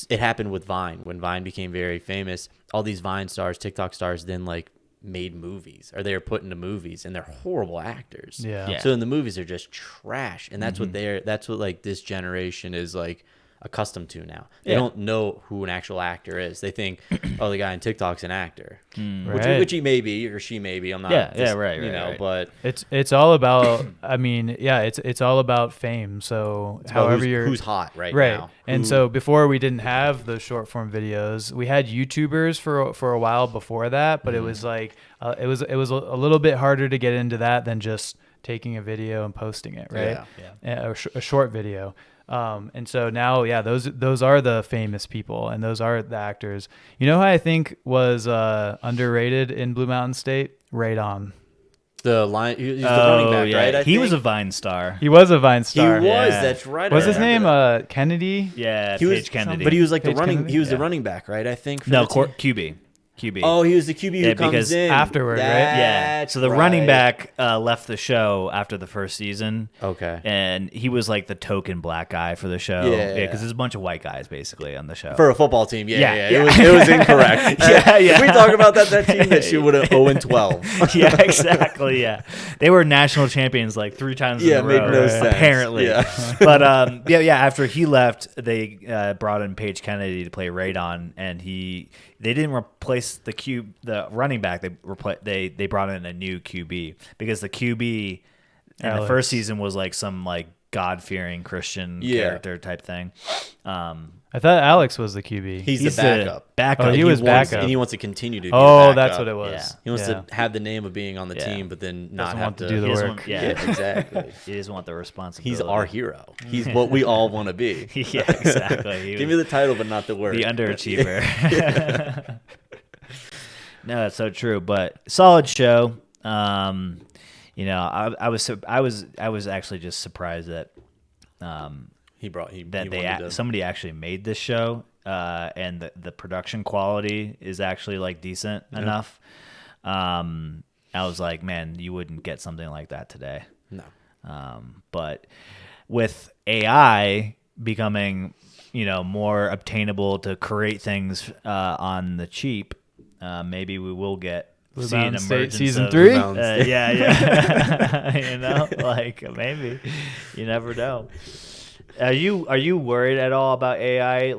it happened with Vine when Vine became very famous. All these Vine stars, TikTok stars, then like made movies or they are put into movies and they're horrible actors. Yeah. So in the movies they're just trash, and that's what like this generation is like accustomed to now. They don't know who an actual actor is. They think, oh, the guy in TikTok's an actor, which he may be or she may be. I'm not. Right. But it's all about. I mean, yeah, it's all about fame. So however who's hot right right. now. And so before we didn't have the short form videos, we had YouTubers for a while before that, but it was like it was a little bit harder to get into that than just taking a video and posting it, right? A short video. And so now, those are the famous people and those are the actors. You know who I think was underrated in Blue Mountain State? Radon. The line, he's the running back, right? He was a Vine star. He was a Vine star. He was. That's right. What's his name? Kennedy. Yeah, He was Paige Kennedy. but he was like Paige the running. Kennedy? He was the running back, right? I think. no for the team. QB. QB. Oh, he was the QB who comes because in afterward, right? Yeah. So the running back left the show after the first season. Okay. And he was like the token black guy for the show. Yeah. Because there's a bunch of white guys basically on the show. For a football team, Yeah. It was incorrect. Yeah. If we talk about that team that she would have 0-12. Yeah, exactly. Yeah. They were national champions like 3 times in a row. made no sense. Apparently. Yeah. But after he left, they brought in Paige Kennedy to play Radon, and they didn't replace the running back. They brought in a new QB because the QB in the first season was like some like God-fearing Christian character type thing. I thought Alex was the QB. He's the backup. Backup. Oh, he was backup. And he wants to continue to be Oh, the backup. that's what it was. Yeah. He wants to have the name of being on the team, but then not Doesn't have want to do the He doesn't work. want- Yeah, yeah. exactly. He doesn't want the responsibility. He's our hero. He's what we all want to be. Yeah, exactly. He Give was me the title, but not the word. the underachiever. No, that's so true. But solid show. I was actually just surprised that somebody actually made this show, and the production quality is actually like decent enough. I was like, man, you wouldn't get something like that today. No. But with AI becoming, more obtainable to create things on the cheap, maybe we will see an Mountain State emergence season of- 3? Yeah. Like maybe. You never know. Are you worried at all about AI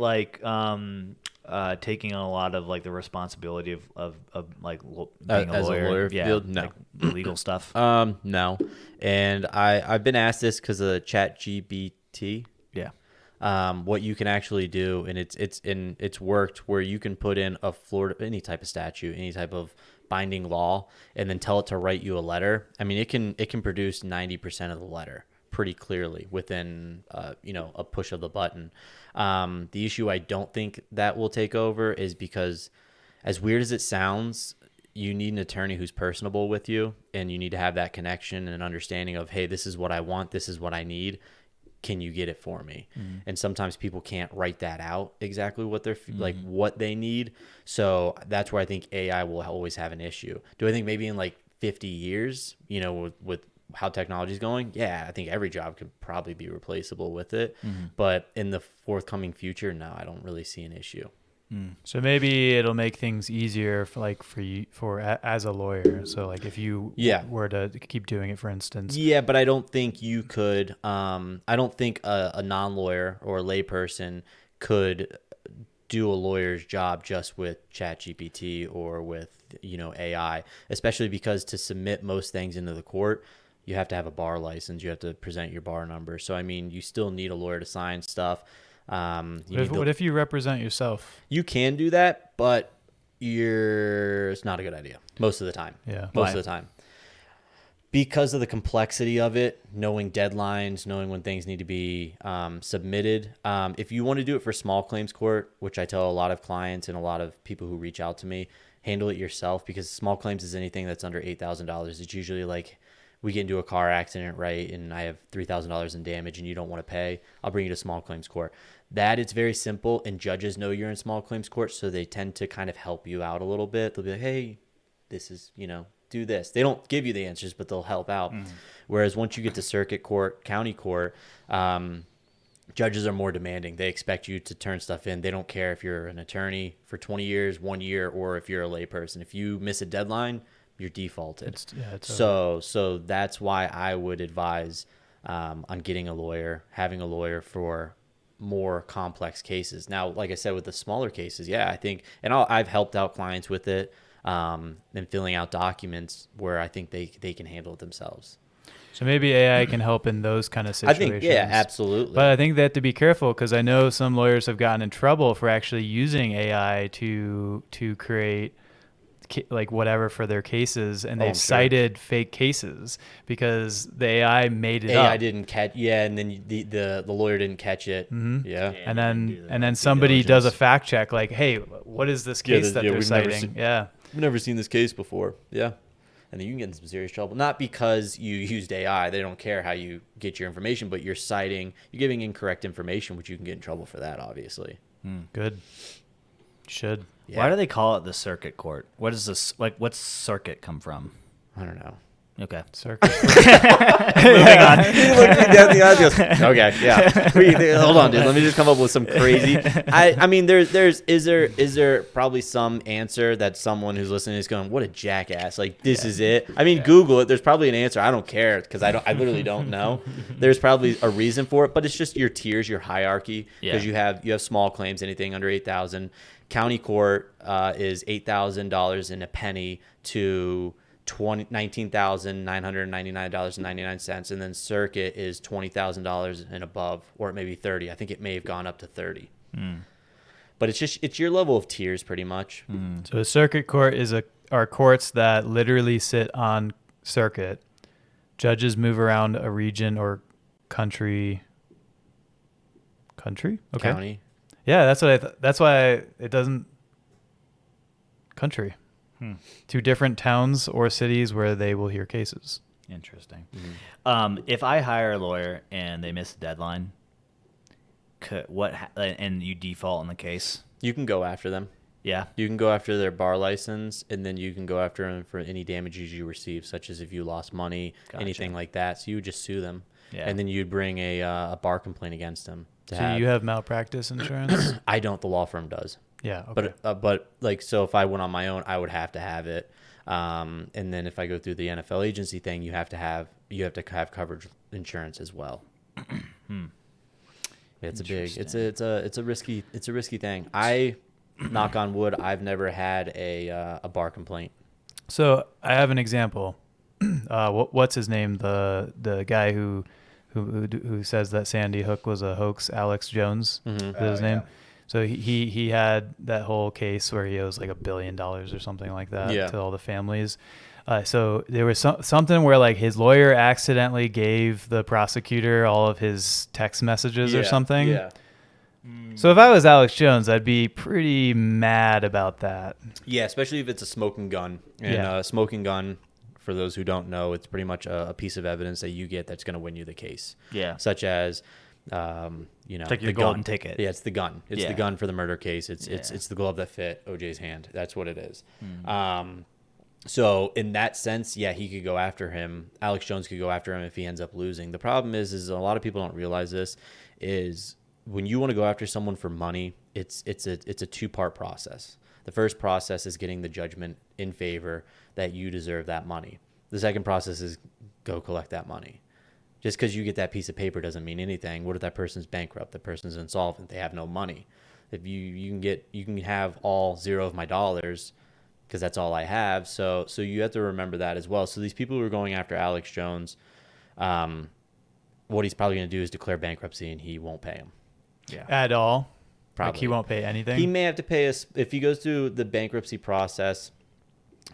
taking on a lot of like the responsibility of like being a As a lawyer? lawyer Yeah, field? No. like legal stuff. No. And I've been asked this because of ChatGPT. Yeah. What you can actually do, and it's worked where you can put in any type of statute, any type of binding law, and then tell it to write you a letter. I mean, it can produce 90% of the letter pretty clearly within a push of the button. The issue I don't think that will take over is because, as weird as it sounds, you need an attorney who's personable with you, and you need to have that connection and understanding of, hey, this is what I want, this is what I need. Can you get it for me? Mm-hmm. And sometimes people can't write that out exactly what they're like what they need. So that's where I think AI will always have an issue. Do I think maybe in like 50 years, with how technology is going? Yeah, I think every job could probably be replaceable with it. Mm-hmm. But in the forthcoming future, no, I don't really see an issue. So maybe it'll make things easier for you as a lawyer. So like if you were to keep doing it, for instance. Yeah, but I don't think you could. I don't think a non-lawyer or a layperson could do a lawyer's job just with ChatGPT or with AI, especially because to submit most things into the court, you have to have a bar license. You have to present your bar number. So I mean, you still need a lawyer to sign stuff. What if you represent yourself? You can do that, but it's not a good idea most of the time. Yeah. Most of the time. Because of the complexity of it, knowing deadlines, knowing when things need to be submitted. If you want to do it for small claims court, which I tell a lot of clients and a lot of people who reach out to me, handle it yourself, because small claims is anything that's under $8,000. It's usually like, we get into a car accident, right, and I have $3,000 in damage and you don't want to pay, I'll bring you to small claims court. That it's very simple, and judges know you're in small claims court, so they tend to kind of help you out a little bit. They'll be like, hey, this is, do this. They don't give you the answers, but they'll help out. Mm-hmm. Whereas once you get to circuit court, county court, judges are more demanding. They expect you to turn stuff in. They don't care if you're an attorney for 20 years, 1 year, or if you're a layperson. If you miss a deadline, you're defaulted. It's over. So that's why I would advise on getting a lawyer, having a lawyer for more complex cases. Now, like I said, with the smaller cases, yeah, I think, and I've helped out clients with it and filling out documents where I think they can handle it themselves. So maybe AI can help in those kind of situations. I think, yeah, absolutely. But I think they have to be careful because I know some lawyers have gotten in trouble for actually using AI to create like whatever for their cases, and they've cited fake cases because the AI made it up. AI didn't catch, and then the lawyer didn't catch it. Mm-hmm. Yeah. And then somebody does a fact check like, hey, what is this case that they're citing? I've never seen this case before. Yeah. And then you can get in some serious trouble. Not because you used AI. They don't care how you get your information, but you're giving incorrect information, which you can get in trouble for that, obviously. Good. Should. Yeah. Why do they call it the circuit court? What is this? Like, what's circuit come from? I don't know. Okay. Circuit. Moving on. He looked me down the eyes and goes, okay, yeah. Hold on, dude. Let me just come up with some crazy. I mean, is there probably some answer that someone who's listening is going, what a jackass. Like, this is it. I mean, Google it. There's probably an answer. I don't care because I literally don't know. There's probably a reason for it, but it's just your tiers, your hierarchy. Because you have small claims, anything under 8,000. County court is $8,000 and a penny to $19,999.99, and then circuit is $20,000 and above, or it may be 30. I think it may have gone up to 30. But it's your level of tiers pretty much. So a circuit court are courts that literally sit on circuit. Judges move around a region or country. Okay. County. Yeah, that's what that's why it doesn't country. To different towns or cities where they will hear cases. Interesting. If I hire a lawyer and they miss a deadline, and you default on the case? You can go after them. Yeah. You can go after their bar license, and then you can go after them for any damages you receive, such as if you lost money, anything like that. So you would just sue them. Yeah. And then you'd bring a bar complaint against them. You have malpractice insurance? I don't. The law firm does. Yeah. Okay. But like, so if I went on my own, I would have to have it. And then if I go through the NFL agency thing, you have to have coverage insurance as well. It's a risky thing. I knock on wood, I've never had a bar complaint. So I have an example. What's his name? The guy who says that Sandy Hook was a hoax, Alex Jones, is his name. Yeah. So he had that whole case where he owes like $1 billion or something like that to all the families. So there was something where like his lawyer accidentally gave the prosecutor all of his text messages or something. Yeah. So if I was Alex Jones, I'd be pretty mad about that. Yeah, especially if it's a smoking gun. And a smoking gun, for those who don't know, it's pretty much a piece of evidence that you get that's going to win you the case. Yeah. Such as, it's like your golden ticket. Yeah, it's the gun. It's the gun for the murder case. It's the glove that fit OJ's hand. That's what it is. So in that sense, he could go after him. Alex Jones could go after him if he ends up losing. The problem is a lot of people don't realize this, is when you want to go after someone for money, it's a two-part process. The first process is getting the judgment in favor that you deserve that money. The second process is go collect that money. Just because you get that piece of paper doesn't mean anything. What if that person's bankrupt? The person's insolvent. They have no money. If you can have all $0 of my dollars, because that's all I have. So you have to remember that as well. So these people who are going after Alex Jones, what he's probably going to do is declare bankruptcy, and he won't pay him. Yeah. At all? Probably. Like he won't pay anything? He may have to pay us if he goes through the bankruptcy process.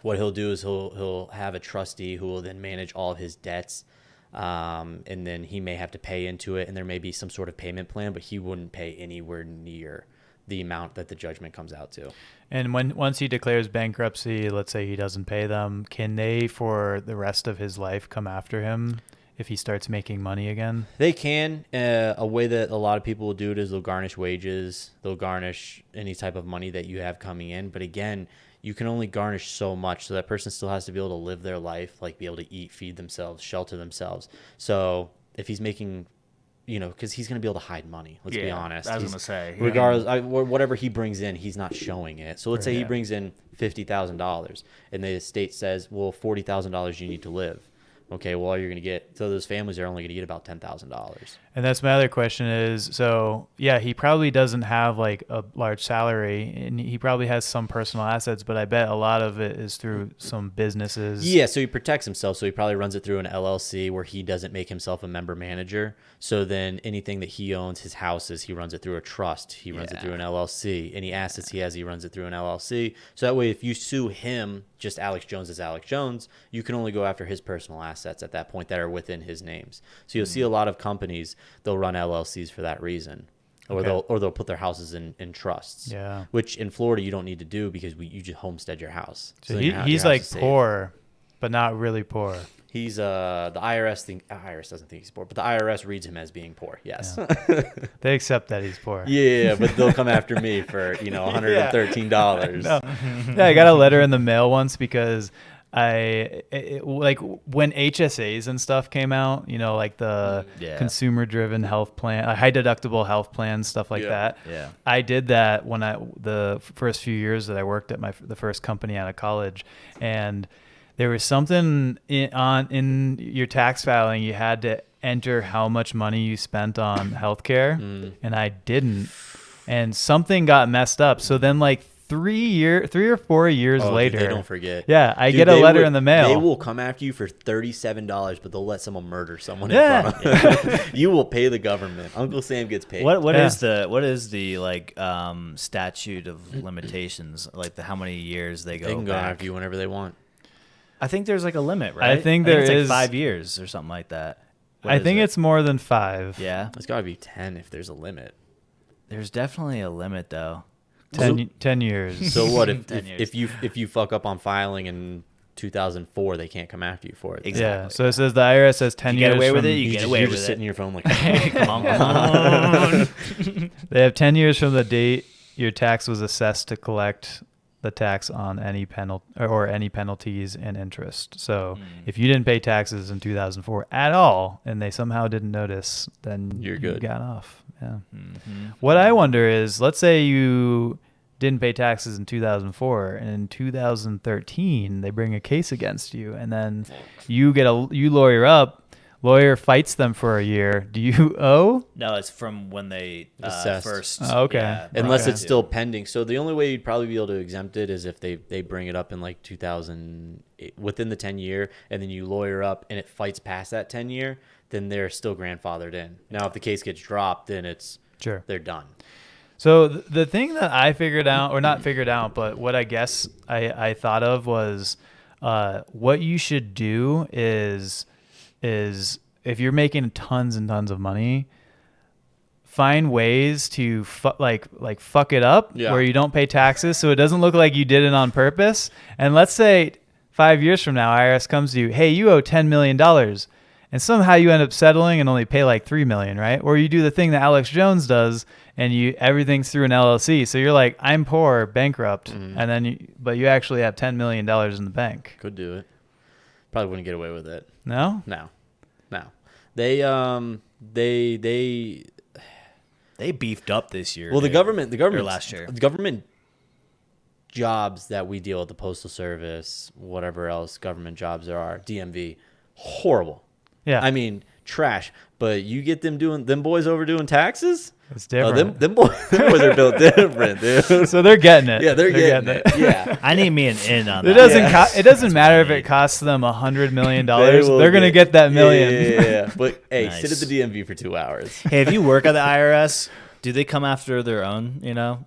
What he'll do is he'll have a trustee who will then manage all of his debts, and then he may have to pay into it, and there may be some sort of payment plan, but he wouldn't pay anywhere near the amount that the judgment comes out to. And once he declares bankruptcy, let's say he doesn't pay them, can they, for the rest of his life, come after him if he starts making money again? They can. A way that a lot of people will do it is they'll garnish wages. They'll garnish any type of money that you have coming in. But again, you can only garnish so much. So that person still has to be able to live their life, like be able to eat, feed themselves, shelter themselves. So if he's making, because he's going to be able to hide money. Let's be honest. I was going to say. Regardless, whatever he brings in, he's not showing it. So let's say he brings in $50,000 and the state says, well, $40,000 you need to live. Okay, well, all you're going to get, so those families are only going to get about $10,000. And that's my other question is, so yeah, he probably doesn't have like a large salary and he probably has some personal assets, but I bet a lot of it is through some businesses. Yeah, so he protects himself. So he probably runs it through an LLC where he doesn't make himself a member manager. So then anything that he owns, his houses, he runs it through a trust. He runs it through an LLC. Any assets he has, he runs it through an LLC. So that way, if you sue him, just Alex Jones as Alex Jones, you can only go after his personal assets at that point that are within his names. So you'll see a lot of companies, they'll run LLCs for that reason. Or they'll put their houses in trusts. Yeah. Which in Florida you don't need to do because you just homestead your house. So he's like poor, but not really poor. He's the IRS doesn't think he's poor, but the IRS reads him as being poor. Yes. Yeah. They accept that he's poor. Yeah, but they'll come after me for, $113. No. Yeah, I got a letter in the mail once because like when HSAs and stuff came out, like the consumer driven health plan, high deductible health plans, stuff like that. Yeah. I did that when the first few years that I worked at the first company out of college, and there was something in your tax filing, you had to enter how much money you spent on healthcare, and I didn't, and something got messed up. So then like 3 or 4 years later, they don't forget. Yeah, I get a letter in the mail. They will come after you for $37, but they'll let someone murder someone in front of them. You will pay the government. Uncle Sam gets paid. What is the like statute of limitations? Like how many years they go? They can go back? after you whenever they want. I think there's like a limit, right? I think there is like 5 years or something like that. I think it's more than 5. Yeah, it's got to be 10 if there's a limit. There's definitely a limit though. 10 years. So what if you fuck up on filing in 2004, they can't come after you for it. Exactly. Yeah. So it says the IRS has 10 years. Get away with it. You get away with it. You're just sitting in your phone like, come on. They have 10 years from the date your tax was assessed to collect the tax on any penalties and interest. So if you didn't pay taxes in 2004 at all, and they somehow didn't notice, then you're good. You got off. Yeah. Mm-hmm. What I wonder is, let's say you didn't pay taxes in 2004, and in 2013 they bring a case against you, and then you lawyer up. Lawyer fights them for a year. Do you owe? No, it's from when they first. Oh, okay. Yeah, unless it's still pending. So the only way you'd probably be able to exempt it is if they bring it up in like 2000, within the 10 year, and then you lawyer up and it fights past that 10 year, then they're still grandfathered in. Now, if the case gets dropped, then they're done. So the thing that I figured out, or not figured out, but what I guess I thought of was what you should do is if you're making tons and tons of money, find ways to fuck it up where you don't pay taxes, so it doesn't look like you did it on purpose. And let's say 5 years from now, IRS comes to you, hey, you owe $10 million, and somehow you end up settling and only pay like $3 million, right? Or you do the thing that Alex Jones does, and everything's through an LLC. So you're like, I'm poor, bankrupt, and then but you actually have $10 million in the bank. Could do it. Probably wouldn't get away with it. No. They beefed up this year. Well, the government or last year. The government jobs that we deal with, the postal service, whatever else government jobs there are, DMV, horrible. Yeah. I mean, trash. But you get them boys over doing taxes? It's different. Them boys are built different, dude. So they're getting it. Yeah, they're getting it. Yeah. I need me an in on that. It doesn't matter if it costs them $100 million. They're going to get that million. Yeah. But hey, nice. Sit at the DMV for 2 hours. Hey, if you work at the IRS, do they come after their own,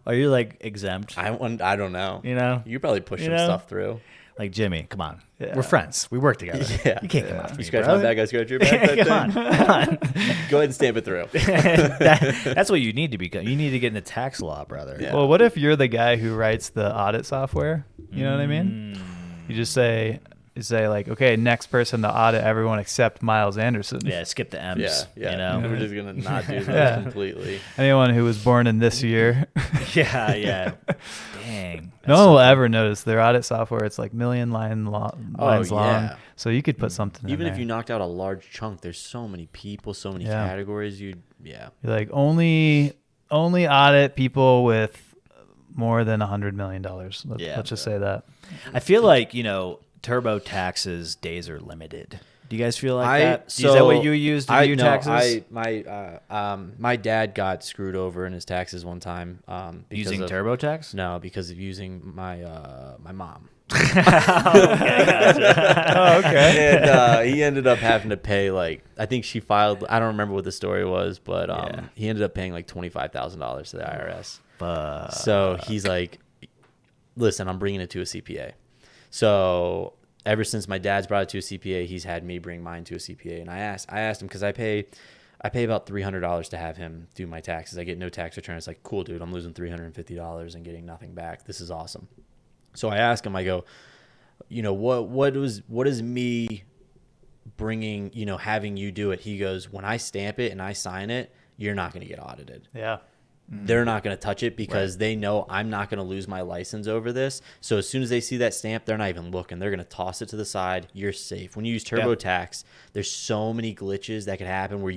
Are you like exempt? I don't know. You probably push some stuff through. Like, Jimmy, come on. Yeah. We're friends. We work together. Yeah. You can't come after me, You scratch my back, I scratch your back. Come on. Go ahead and stamp it through. That's what you need to become. You need to get into tax law, brother. Yeah. Well, what if you're the guy who writes the audit software? You know what I mean? You just say like, okay, next person to audit everyone except Myles Anderson. Yeah, skip the M's. Yeah. We're just going to not do that completely. Anyone who was born in this year. Yeah. Dang, Dang. No one will ever notice their audit software. It's like million lines long. yeah. So you could put something Even in if there. you knocked out a large chunk, there's so many people, so many categories. You're like only audit people with more than $100 million. Let's just say that. I feel like, TurboTax's days are limited. Do you guys feel like that? Is that what you use to do taxes? My dad got screwed over in his taxes one time. Using TurboTax? No, because of using my mom. Oh, okay. And he ended up having to pay I think she filed. I don't remember what the story was, but he ended up paying like $25,000 to the IRS. So he's like, "Listen, I'm bringing it to a CPA." So ever since my dad's brought it to a CPA, he's had me bring mine to a CPA. And I asked him because I pay about $300 to have him do my taxes. I get no tax return. It's like, cool, dude. I'm losing $350 and getting nothing back. This is awesome. So I ask him, I go, what is me bringing, having you do it? He goes, when I stamp it and I sign it, you're not going to get audited. Yeah. They're not going to touch it because they know I'm not going to lose my license over this. So as soon as they see that stamp, they're not even looking. They're going to toss it to the side. You're safe. When you use TurboTax, there's so many glitches that could happen where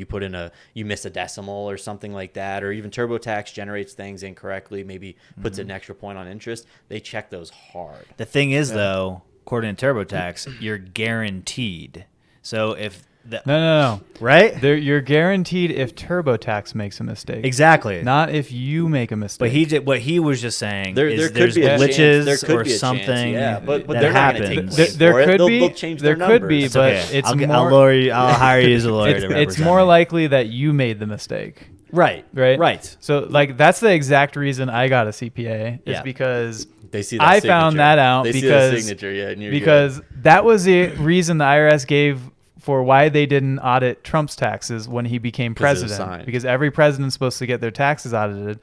you miss a decimal or something like that, or even TurboTax generates things incorrectly, maybe puts an extra point on interest. They check those hard. The thing is, though, according to TurboTax, you're guaranteed. So if No. Right? You're guaranteed if TurboTax makes a mistake. Exactly. Not if you make a mistake. But what he was just saying there is could there's be a glitches chance. There could or be a something chance, yeah. But that they're not gonna take happens. blame There for it. could be. They'll change their There could be, numbers. but Okay. it's I'll hire you as a lawyer to represent it's more me. likely that you made the mistake. Right. Right. So that's the exact reason I got a CPA is Yeah. because They see that I signature. found that out They see because the signature, and you're because that was the reason the IRS gave for why they didn't audit Trump's taxes when he became 'Cause it was president. signed. Because every president's supposed to get their taxes audited.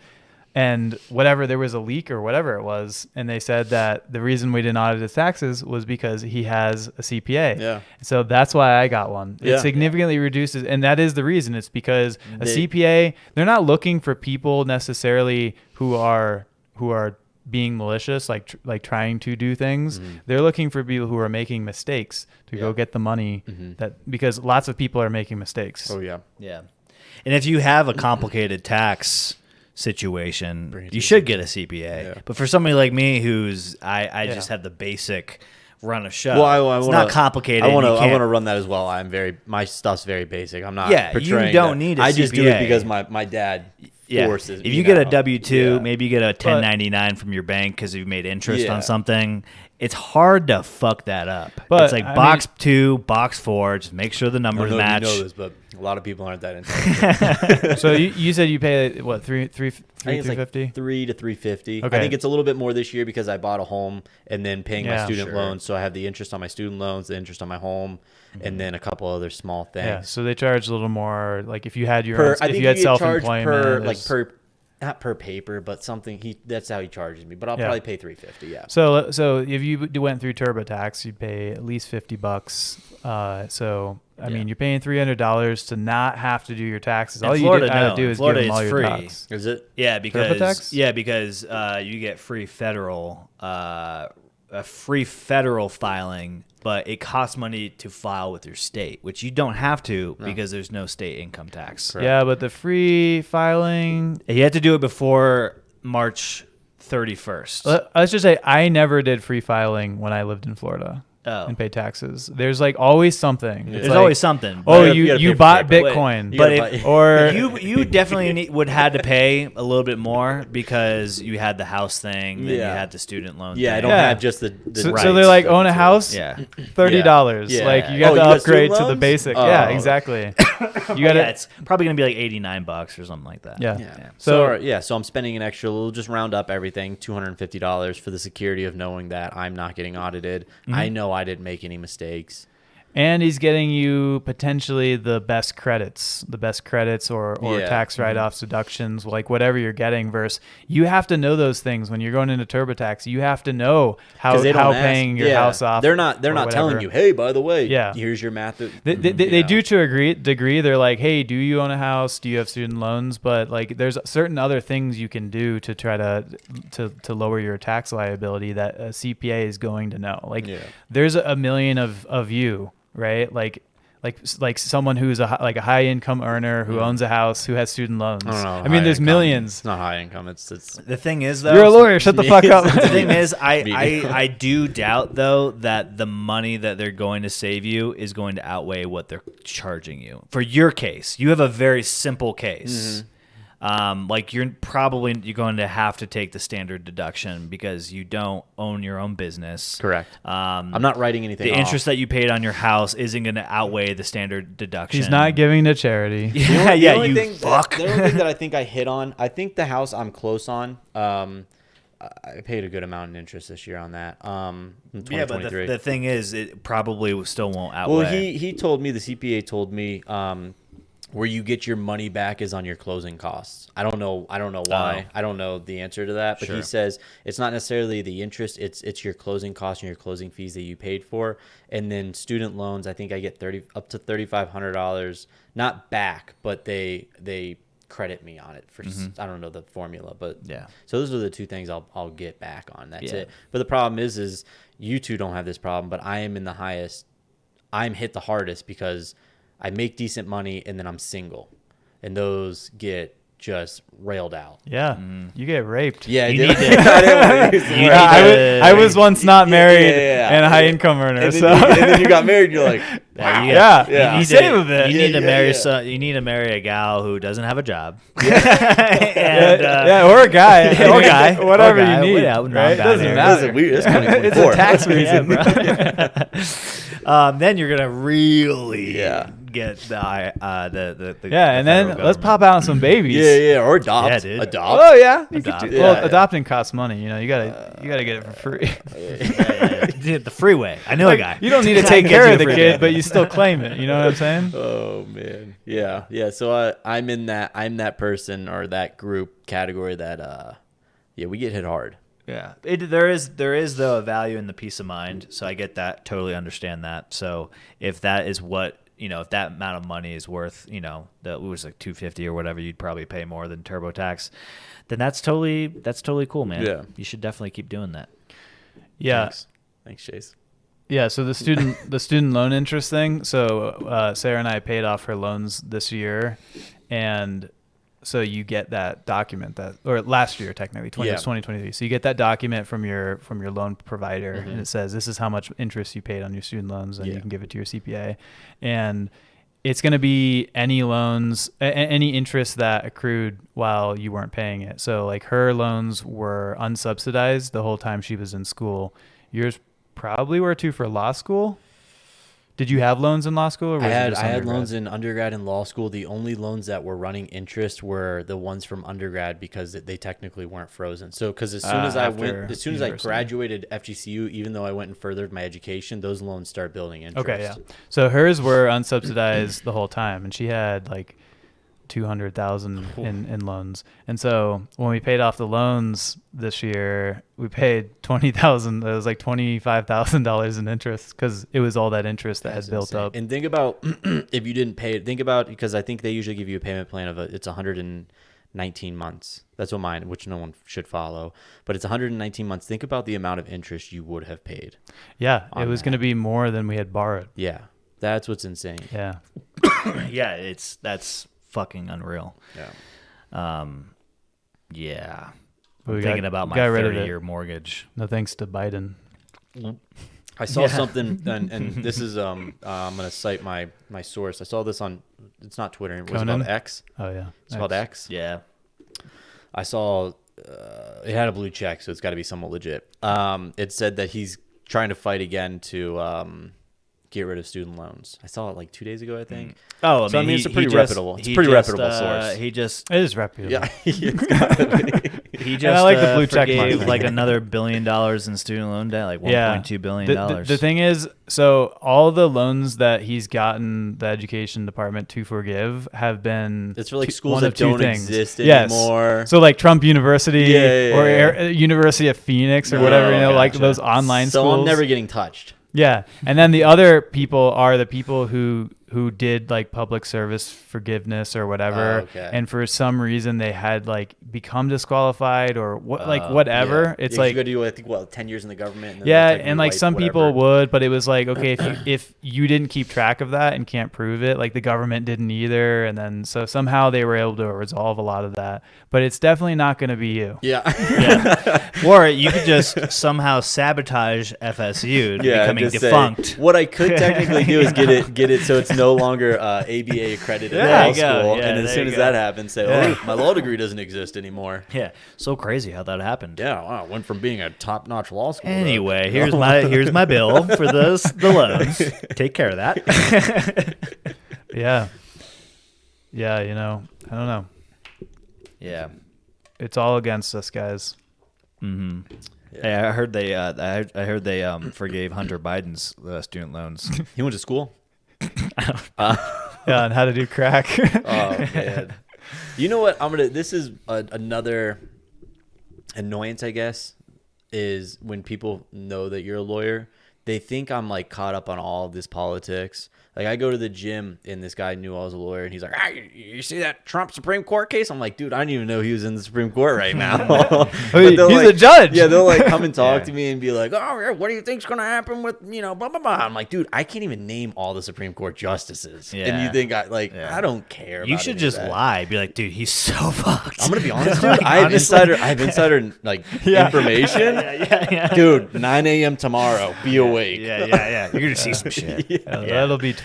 And there was a leak or whatever it was, and they said that the reason we didn't audit his taxes was because he has a CPA. Yeah. So that's why I got one. It Yeah. significantly reduces, and that is the reason. It's because a CPA, they're not looking for people necessarily who are being malicious, like trying to do things. They're looking for people who are making mistakes to go get the money because lots of people are making mistakes. Oh yeah. Yeah. And if you have a complicated tax situation, you should get a CPA. Yeah. But for somebody like me who's I just have the basic run a show. Well, it's not complicated. I want You can't- to run that as well. My stuff's very basic. I'm not. Yeah, you portraying don't that. need a I just do it CPA. because my dad forces. If me you get a now. W-2, Yeah. maybe you get a 1099 from your bank because you've made interest Yeah. on something. It's hard to fuck that up. But, it's like I box 2, box 4. Just make sure the I don't numbers know if match. you know this, but a lot of people aren't that intelligent. So you said you pay what I think it's like $350? $300 to $350. Okay. I think it's a little bit more this year because I bought a home and then paying my Yeah, student sure. loans. So I have the interest on my student loans, the interest on my home, and then a couple other small things. Yeah, so they charge a little more. Like if you had your Per, own, I if think you had get charged self-employment, per there's- not per paper, but something. That's how he charges me. But I'll Yeah. probably pay $350. Yeah. So if you went through TurboTax, you'd pay at least $50. So I mean, you're paying $300 to not have to do your taxes. In All Florida, you gotta no. do In is Florida, give them all it's your free. tax. Is it? Yeah, because TurboTax? you get free federal filing, but it costs money to file with your state, which you don't have to because there's no state income tax. Correct. Yeah, but the free filing. You have to do it before March 31st. Let's just say I never did free filing when I lived in Florida Oh. and paid taxes. There's like always something. It's There's like, always something. Oh, You gotta pay you for bought paper. Bitcoin, You But gotta if, buy- or you definitely would had to pay a little bit more because you had the house thing, then you Yeah. had the student loan Yeah, I thing. don't Yeah. have just the so, rights so they're like own a of it. house, Yeah. $30. Yeah. Like you Oh, got you to got upgrade student to the loans? basic. Oh. Yeah, exactly. You got Yeah, to. it's probably going to be like $89 or something like that. Yeah. Yeah. So- So I'm spending an extra. We'll just round up everything, $250 for the security of knowing that I'm not getting audited. I know I didn't make any mistakes. And he's getting you potentially the best credits or tax write-offs, deductions, like whatever you're getting. Versus you have to know those things when you're going into TurboTax. You have to know how paying your house off. They're not telling you, hey, by the way, here's your math. They do to a degree. They're like, hey, do you own a house? Do you have student loans? But like, there's certain other things you can do to try to lower your tax liability that a CPA is going to know. Like, there's a million of you. Right, like someone who's a high income earner who owns a house who has student loans. I mean, there's millions. It's not high income. It's the thing is though. You're a lawyer. Shut the fuck up. The thing is, I do doubt though that the money that they're going to save you is going to outweigh what they're charging you. For your case, you have a very simple case. Like you're going to have to take the standard deduction because you don't own your own business. Correct. I'm not writing anything off. The interest that you paid on your house isn't going to outweigh the standard deduction. He's not giving to charity. The only thing that I think I hit on, I think the house I'm close on, I paid a good amount in interest this year on that. Yeah, but the thing is, it probably still won't outweigh. Well, he told me, the CPA told me, where you get your money back is on your closing costs. I don't know why. I don't know the answer to that, but he says it's not necessarily the interest. It's your closing costs and your closing fees that you paid for. And then student loans, I think I get up to $3,500, not back, but they credit me on it for, I don't know the formula, but so those are the two things I'll get back on. That's it. But the problem is you two don't have this problem, but I am I'm hit the hardest because I make decent money and then I'm single, and those get just railed out. Yeah, you get raped. Yeah, I was once not married and a high income earner. And then you got married. And you're like, wow. You need save a bit. You need to marry you need to marry a gal who doesn't have a job. Or a guy, whatever you need. Right? It doesn't matter. It's a tax reason. Then you're gonna really get the and then let's pop out some babies. Or adopt. Yeah, dude. Adopt. Oh yeah, Well, adopting costs money. You gotta get it for free. The freeway. I know a guy. You don't need to take care of the kid, but you still claim it. You know what I'm saying? Oh man, yeah. So I'm that person or that group category that we get hit hard. Yeah, there is though a value in the peace of mind. So I get that, totally understand that. So if that is what if that amount of money is worth, that was like $250 or whatever, you'd probably pay more than TurboTax. Then that's totally cool, man. Yeah, you should definitely keep doing that. Yeah, thanks, Chase. Yeah, so the student loan interest thing. So Sarah and I paid off her loans this year, and so you get that document or last year technically, 2023. So you get that document from your loan provider, and it says this is how much interest you paid on your student loans, and you can give it to your CPA, and it's going to be any loans, any interest that accrued while you weren't paying it. So like her loans were unsubsidized the whole time she was in school. Yours probably were too for law school. Did you have loans in law school? Or was I had loans in undergrad and law school. The only loans that were running interest were the ones from undergrad because they technically weren't frozen. So because as soon as I graduated FGCU, even though I went and furthered my education, those loans start building interest. Okay, yeah. So hers were unsubsidized the whole time, and she had like $200,000 in loans. And so when we paid off the loans this year, we paid $20,000. It was like $25,000 in interest because it was all that interest that had built up. And think about if you didn't pay it. Think about, because I think they usually give you a payment plan of it's 119 months. That's what mine, which no one should follow, but it's 119 months. Think about the amount of interest you would have paid. Yeah, it was going to be more than we had borrowed. Yeah, that's what's insane. Yeah, that's fucking unreal. Yeah. I'm We thinking about my 30-year mortgage. No thanks to Biden. I saw something, and this is I'm gonna cite my source. I saw this on, it's not Twitter. It was called X. Oh yeah, it's called X. Yeah. I saw it had a blue check, so it's got to be somewhat legit. It said that he's trying to fight again to get rid of student loans. I saw it like 2 days ago, I think. Oh, So, I mean, it's a pretty reputable source. He just It is reputable. Yeah. It's gotta be. he just I like the blue check forgave mark. like another $1 billion in student loan debt, like $1.2 billion. The thing is, so all the loans that he's gotten the education department to forgive have been It's for like two- schools one that of two don't things. exist Yes. anymore. So like Trump University Yeah, or yeah. University of Phoenix or Oh, whatever, like gotcha. those online So schools. I'm never getting touched. Yeah, and then the other people are the people who did like public service forgiveness or whatever, Oh, okay. and for some reason they had like become disqualified or what, like whatever. Yeah. It's Yeah, 'cause like you got to do, I think, 10 years in the government. And then yeah, they'll take and you like white, some people whatever. would, but it was like okay, if you didn't keep track of that and can't prove it, like the government didn't either, and then so somehow they were able to resolve a lot of that. But it's definitely not going to be you. Yeah. Or you could just somehow sabotage FSU to becoming just say, defunct. what I could technically do is get it so it's no longer ABA accredited Yeah, law there you go. school, Yeah, and as there soon you as go. that happens, say, Yeah. oh, my law degree doesn't exist anymore. Yeah, so crazy how that happened. Yeah, wow, went from being a top-notch law school. to- Anyway, here's my bill for the loans. Take care of that. Yeah, yeah. You know, I don't know. Yeah. It's all against us, guys. Mm-hmm. Hey, I heard they forgave Hunter Biden's student loans. He went to school. Yeah, and how to do crack. Oh man. You know what? This is another annoyance, I guess, is when people know that you're a lawyer, they think I'm like caught up on all of this politics. Like I go to the gym and this guy knew I was a lawyer and he's like, you see that Trump Supreme Court case? I'm like, dude, I didn't even know he was in the Supreme Court right now. But He's they'll, a judge. Yeah, they'll like come and talk Yeah. to me and be like, oh, yeah, what do you think's gonna happen with blah blah blah? I'm like, dude, I can't even name all the Supreme Court justices. Yeah. And you think Yeah. I don't care. You about should any just of that. lie. Be like, dude, he's so fucked. I'm gonna be honest, dude. Like, I have honestly. insider like Yeah. information. Yeah. Dude, 9 a.m. tomorrow. Be awake. Yeah. You're gonna see some shit. That'll be $20.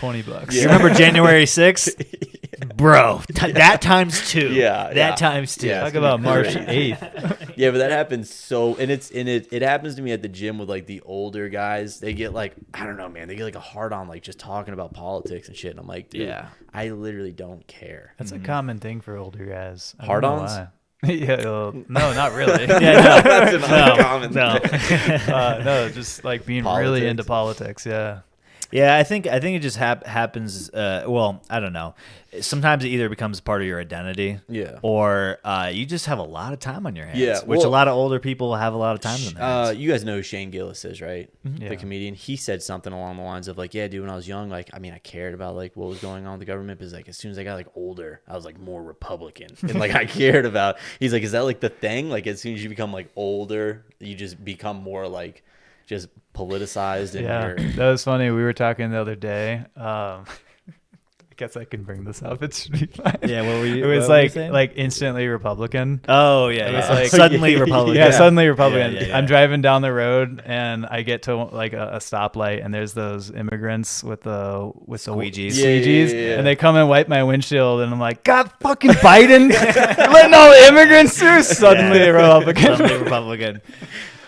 You remember January 6th? Bro, that times 2. Yeah, That times 2. Yeah. Talk It's gonna about be March crazy. 8th. Yeah, but that happens it happens to me at the gym with like the older guys. They get like, I don't know, man. They get like a hard on like just talking about politics and shit. And I'm like, dude, Yeah. I literally don't care. That's a common thing for older guys. I don't Hard-ons? know why. Yeah, well, no, not really. That's an uncommon No. thing. No, just like being really Politics. into politics. Yeah. Yeah, I think it just happens. Well, I don't know. Sometimes it either becomes part of your identity, Yeah. or you just have a lot of time on your hands. Yeah, which a well, lot of older people have a lot of time on their hands. You guys know who Shane Gillis is, right? Yeah. The comedian. He said something along the lines of like, yeah, dude, when I was young, like, I mean, I cared about like what was going on with the government, but like as soon as I got like older, I was like more Republican, and like I cared about. He's like, is that like the thing? Like as soon as you become like older, you just become more like just politicized. And Yeah. That was funny. We were talking the other day. I guess I can bring this up. It's fine. Yeah, what were you? It was what were you saying? like instantly Republican. Oh yeah, It was yeah. like- Suddenly Republican. Yeah, suddenly Republican. Yeah. I'm driving down the road and I get to like a stoplight and there's those immigrants with the Squeegees. squeegees, Yeah. and they come and wipe my windshield and I'm like, God fucking Biden, you're letting all the immigrants through. Suddenly a Republican. Suddenly Republican.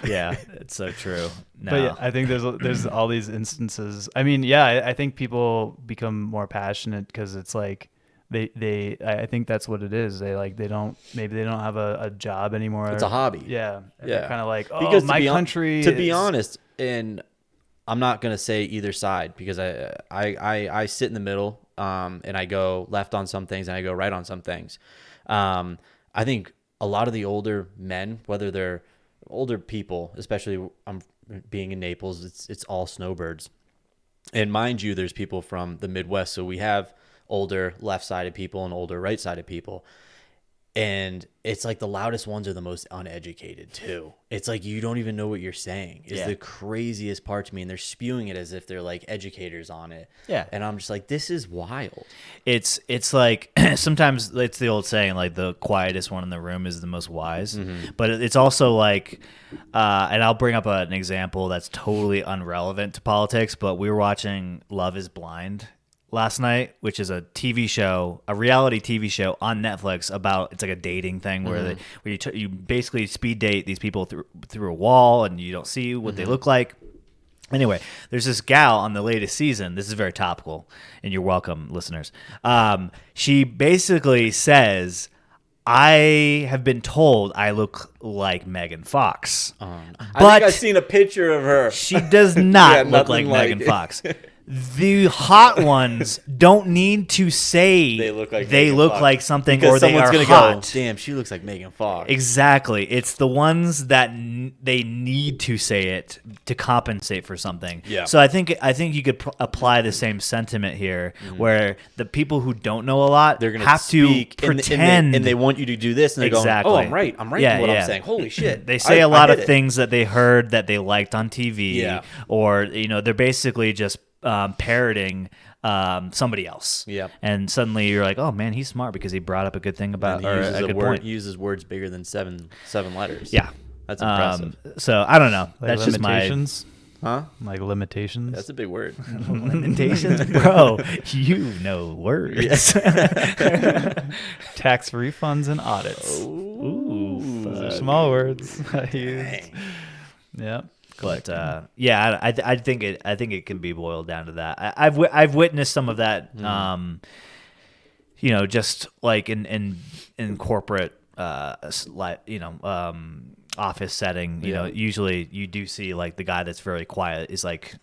Yeah, it's so true. No. But yeah, I think there's all these instances. I mean, yeah, I think people become more passionate because it's like I think that's what it is. They don't have a job anymore. It's a hobby. Yeah. And Yeah. They're kind of like, oh, Because my country. To be is- honest, and I'm not gonna say either side because I sit in the middle, and I go left on some things and I go right on some things. I think a lot of the older men, whether they're older people, especially being in Naples, it's all snowbirds. And mind you, there's people from the Midwest, so we have older left-sided people and older right-sided people. And it's like the loudest ones are the most uneducated too. It's like you don't even know what you're saying. It's the craziest part to me, and they're spewing it as if they're like educators on it. Yeah. And I'm just like, this is wild. It's like sometimes it's the old saying, like the quietest one in the room is the most wise. But it's also like, and I'll bring up an example that's totally irrelevant to politics, but we were watching Love is Blind last night, which is a TV show, a reality TV show on Netflix about, it's like a dating thing where you basically speed date these people through a wall and you don't see what they look like. Anyway, there's this gal on the latest season. This is very topical, and you're welcome, listeners. She basically says, I have been told I look like Megan Fox. I think But I've seen a picture of her. she does not Yeah, look like nothing like Megan it. Fox. The hot ones don't need to say They look like they Megan look Fox. like something Because or they someone's are gonna hot. go, damn, she looks like Megan Fox. Exactly. It's the ones that they need to say it to compensate for something. Yeah. So I think you could apply the same sentiment here, where the people who don't know a lot They're gonna have to speak pretend, and they want you to do this, and they're Exactly. going, "Oh, I'm right. I'm right Yeah, in what yeah. I'm saying. Holy shit!" They say a I lot of hit it. things that they heard that they liked on TV, Yeah. or they're basically just parroting somebody else. Yep. And suddenly you're like, oh man, he's smart because he brought up a good thing about And he or uses a a good word. point. He uses words bigger than seven letters. Yeah. That's impressive. So I don't know. Like That's just my limitations. Huh? Like limitations. That's a big word. limitations, bro. You know words. Tax refunds and audits. Ooh, Those are small words I use. Dang. Yeah. But yeah, I think it can be boiled down to that. I've witnessed some of that. Just like in corporate, office setting. Usually you do see like the guy that's very quiet is like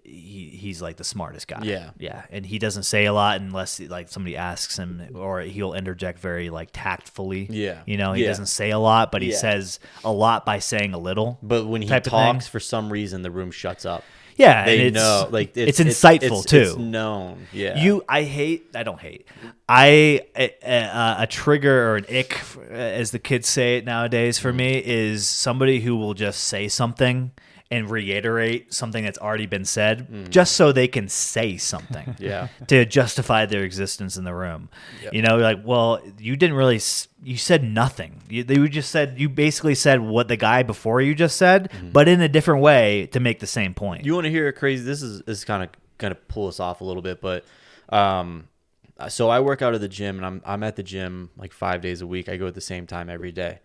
he's like the smartest guy. Yeah, and he doesn't say a lot unless like somebody asks him, or he'll interject very like tactfully. Yeah. he Yeah. doesn't say a lot, but he Yeah. says a lot by saying a little. But when he type of talks, thing. for some reason, the room shuts up. Yeah, They and know, like it's insightful too. It's known. Yeah. I don't hate. A trigger or an ick, as the kids say it nowadays, for me is somebody who will just say something and reiterate something that's already been said, just so they can say something. Yeah. To justify their existence in the room. Yep. Like, well, you didn't really. You said nothing. You basically said what the guy before you just said, but in a different way to make the same point. You want to hear a crazy? This is kind of going to pull us off a little bit, but so I work out at the gym, and I'm at the gym like 5 days a week. I go at the same time every day.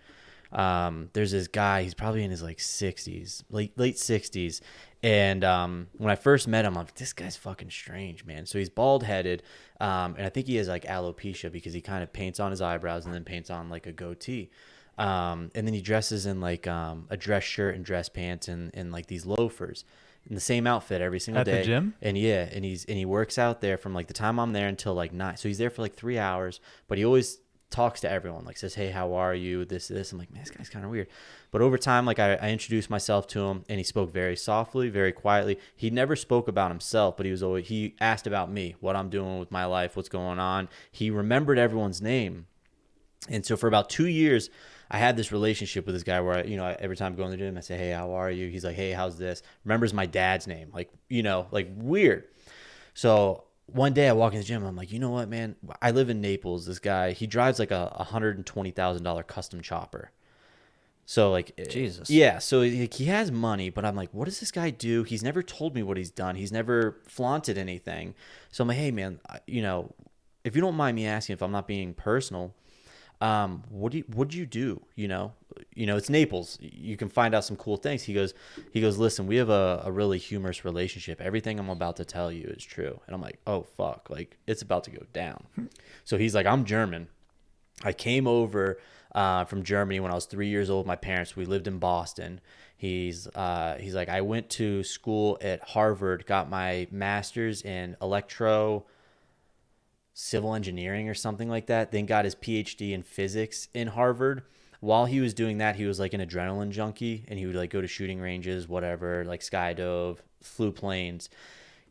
There's this guy. He's probably in his like 60s, late 60s. And when I first met him, I'm like, this guy's fucking strange, man. So he's bald headed, and I think he has like alopecia because he kind of paints on his eyebrows and then paints on like a goatee. And then he dresses in like a dress shirt and dress pants and like these loafers in the same outfit every single At day. the gym? And yeah, and he works out there from like the time I'm there until like 9. So he's there for like 3 hours, but he always talks to everyone, like says, hey, how are you? This. I'm like, man, this guy's kind of weird. But over time, like I introduced myself to him, and he spoke very softly, very quietly. He never spoke about himself, but he asked about me, what I'm doing with my life, what's going on. He remembered everyone's name. And so for about 2 years, I had this relationship with this guy where every time I go in the gym, I say, hey, how are you? He's like, hey, how's this? Remembers my dad's name, like weird. So one day I walk in the gym, I'm like, you know what, man? I live in Naples. This guy, he drives like a $120,000 custom chopper. So like, Jesus. Yeah. So he has money, but I'm like, what does this guy do? He's never told me what he's done. He's never flaunted anything. So I'm like, hey man, if you don't mind me asking, if I'm not being personal, what'd you do? It's Naples. You can find out some cool things. He goes, listen, we have a really humorous relationship. Everything I'm about to tell you is true. And I'm like, oh fuck, like it's about to go down. So he's like, I'm German. I came over from Germany when I was 3 years old with my parents. We lived in Boston. He's like, I went to school at Harvard, got my master's in civil engineering or something like that, then got his PhD in physics in Harvard. While he was doing that, he was like an adrenaline junkie, and he would like go to shooting ranges, whatever, like skydove, flew planes.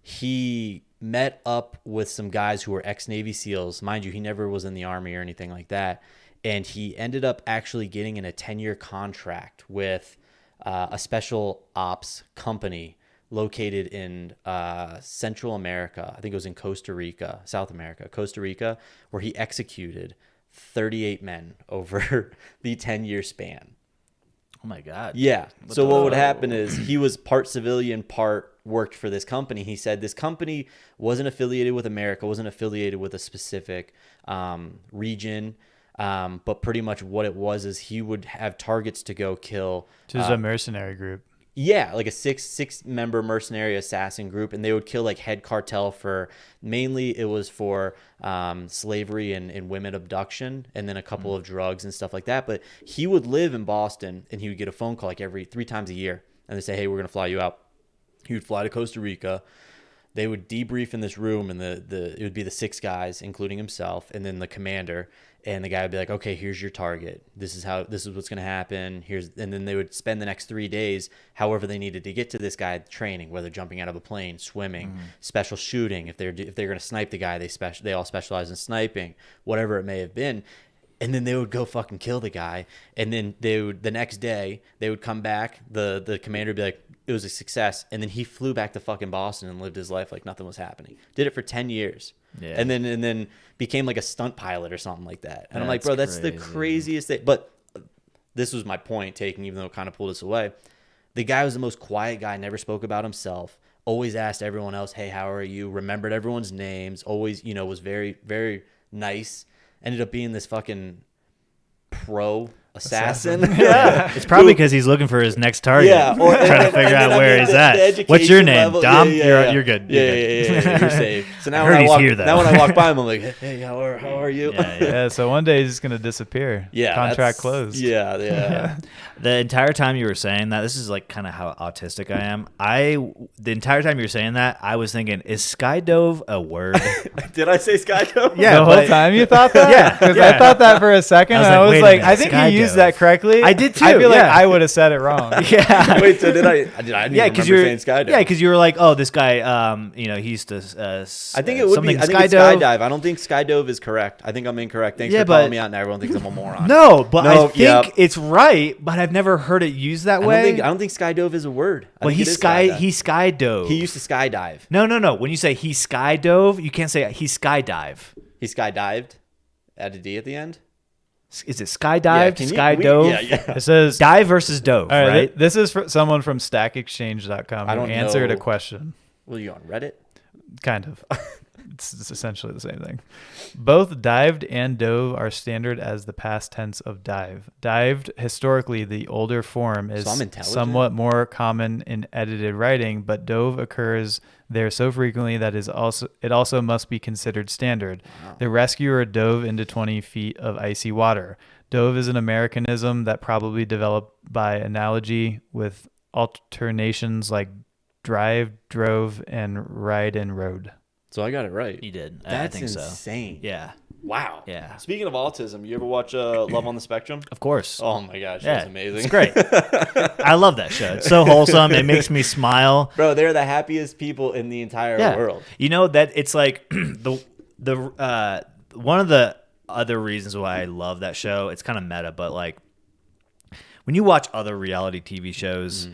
He met up with some guys who were ex-Navy SEALs. Mind you, he never was in the Army or anything like that. And he ended up actually getting in a 10-year contract with a special ops company located in Central America. I think it was in South America, Costa Rica, where he executed 38 men over the 10-year span. Oh my God. Yeah. So what would happen is he was part civilian, part worked for this company. He said this company wasn't affiliated with America, wasn't affiliated with a specific region. But pretty much what it was is he would have targets to go kill. Just a mercenary group. Yeah, like a six member mercenary assassin group, and they would kill like head cartel for mainly it was for slavery and women abduction, and then a couple of drugs and stuff like that. But he would live in Boston, and he would get a phone call like every 3 times a year, and they say, "Hey, we're gonna fly you out." He would fly to Costa Rica. They would debrief in this room, and it would be the 6 guys, including himself, and then the commander. And the guy would be like, "Okay, here's your target. This is what's going to happen. And then they would spend the next 3 days, however they needed to get to this guy, training, whether jumping out of a plane, swimming, special shooting. If they're going to snipe the guy, they all specialize in sniping, whatever it may have been. And then they would go fucking kill the guy. And then the next day they would come back. The commander would be like, it was a success. And then he flew back to fucking Boston and lived his life like nothing was happening. Did it for 10 years. Yeah. And then became like a stunt pilot or something like that. And I'm like, bro, that's the craziest thing. But this was my point taking, even though it kind of pulled us away. The guy was the most quiet guy, never spoke about himself, always asked everyone else, "Hey, how are you?" Remembered everyone's names, always, was very, very nice. Ended up being this fucking pro assassin. Yeah. It's probably because he's looking for his next target. Yeah. Trying to figure out where he's at. What's your name? Level, Dom? yeah. You're good. Yeah, you're safe. So now when I walk by him, I'm like, "Hey, how are you?" Yeah, so one day he's just going to disappear. Yeah. Contract closed. Yeah. The entire time you were saying that, this is like kind of how autistic I am. The entire time you were saying that, I was thinking, is skydove a word? Did I say skydove? Yeah. The whole time you thought that? Yeah. Because Yeah. I thought that for a second. I I was was like, wait like, a minute, I think skydove. you used that correctly. I did too, I feel like yeah. I would have said it wrong. Yeah. Wait, so did I didn't even remember saying skydive. Yeah, because you were like, oh, this guy, he used to. I think it would be. I think it's skydive. I don't think skydove is correct. I think I'm incorrect. Thanks for calling me out, and everyone thinks I'm a moron. No, but I think it's right. But I've never heard it used that way. I don't think skydove is a word. Well, he skydove. He used to skydive. No. When you say he skydove, you can't say he skydive. He skydived. Add a D at the end. Is it skydived? Skydove? Yeah. It says Dive versus dove, all right? This is for someone from StackExchange.com I who don't answered know. a question. Well, you on Reddit? Kind of. It's essentially the same thing. Both dived and dove are standard as the past tense of dive. Dived, historically, the older form is somewhat more common in edited writing, but dove occurs there so frequently that it also must be considered standard. Wow. The rescuer dove into 20 feet of icy water. Dove is an Americanism that probably developed by analogy with alternations like drive, drove, and ride and rode. So I got it right. You did. That's I think insane. So. Yeah. Wow. Yeah. Speaking of autism, you ever watch Love on the Spectrum? Of course. Oh my gosh, that's amazing. It's great. I love that show. It's so wholesome. It makes me smile. Bro, they're the happiest people in the entire world. You know that it's like the one of the other reasons why I love that show. It's kind of meta, but like when you watch other reality TV shows.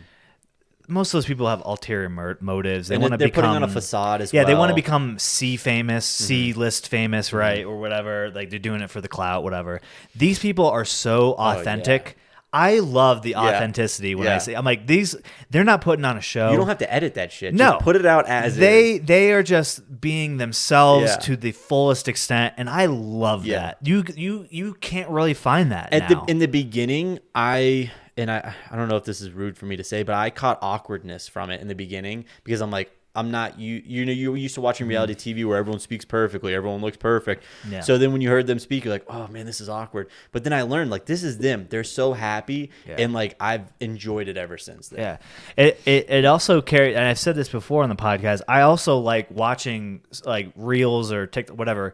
Most of those people have ulterior motives. They want to become putting on a facade as well. Yeah, they want to become C-famous, C-list famous, right, or whatever. Like they're doing it for the clout, whatever. These people are so authentic. I love the authenticity when I say, I'm like, they're not putting on a show. You don't have to edit that shit. No. Just put it out as is. They are just being themselves to the fullest extent, and I love that. You can't really find that now. In the beginning, I don't know if this is rude for me to say, but I caught awkwardness from it in the beginning because I'm like, I'm not you're used to watching reality TV where everyone speaks perfectly, everyone looks perfect. Yeah. So then when you heard them speak, you're like, oh man, this is awkward. But then I learned like this is them. They're so happy, and like I've enjoyed it ever since then. Yeah, it also carried, and I've said this before on the podcast. I also like watching like reels or TikTok, whatever.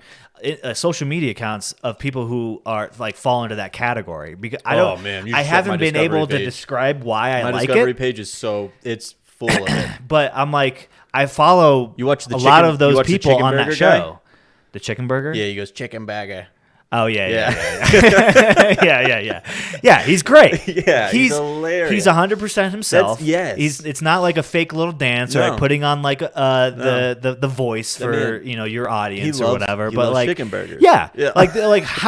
Social media accounts of people who are like fall into that category because I haven't been able to describe why I like it. My discovery page is it's full of it. But I'm like, I follow a lot of those people on that show. The chicken burger? Yeah, he goes chicken burger. Oh yeah. Yeah, he's great. Yeah, he's hilarious. He's 100% himself. Yes. It's not like a fake little dance or like putting on like the voice for your audience or whatever. He but loves like chicken burgers. Yeah. Like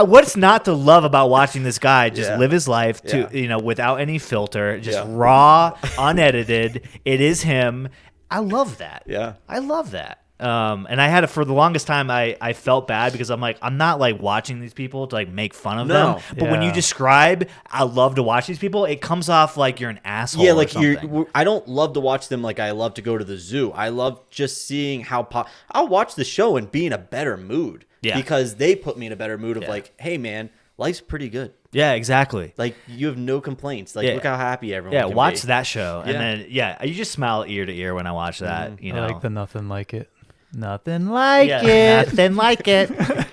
what's not to love about watching this guy just live his life without any filter, just raw, unedited. It is him. I love that. Yeah. I love that. And I had it for the longest time. I felt bad because I'm like, I'm not like watching these people to like make fun of them. But when you describe, I love to watch these people, it comes off like you're an asshole. Yeah, like or I don't love to watch them like I love to go to the zoo. I love just seeing how I'll watch the show and be in a better mood. Yeah. Because they put me in a better mood of like, hey man, life's pretty good. Yeah, exactly. Like you have no complaints. Like look how happy everyone. Yeah, can watch be. that show, and then you just smile ear to ear when I watch that. You know, I like the nothing like it. Nothing like it. Nothing like it.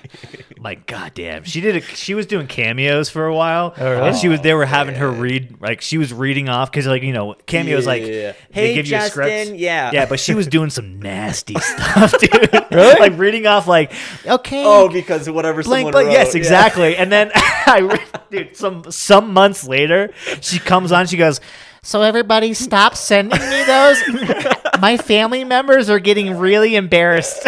Like goddamn, she was doing cameos for a while, and they were having her read, like she was reading off because like cameos Hey, they give you a script. Justin, yeah, but she was doing some nasty stuff, dude. Really? Like reading off like okay. Oh, because whatever blank, someone wrote. yes, exactly. And then dude, some months later, she comes on, she goes, "So everybody stop sending me those. My family members are getting really embarrassed."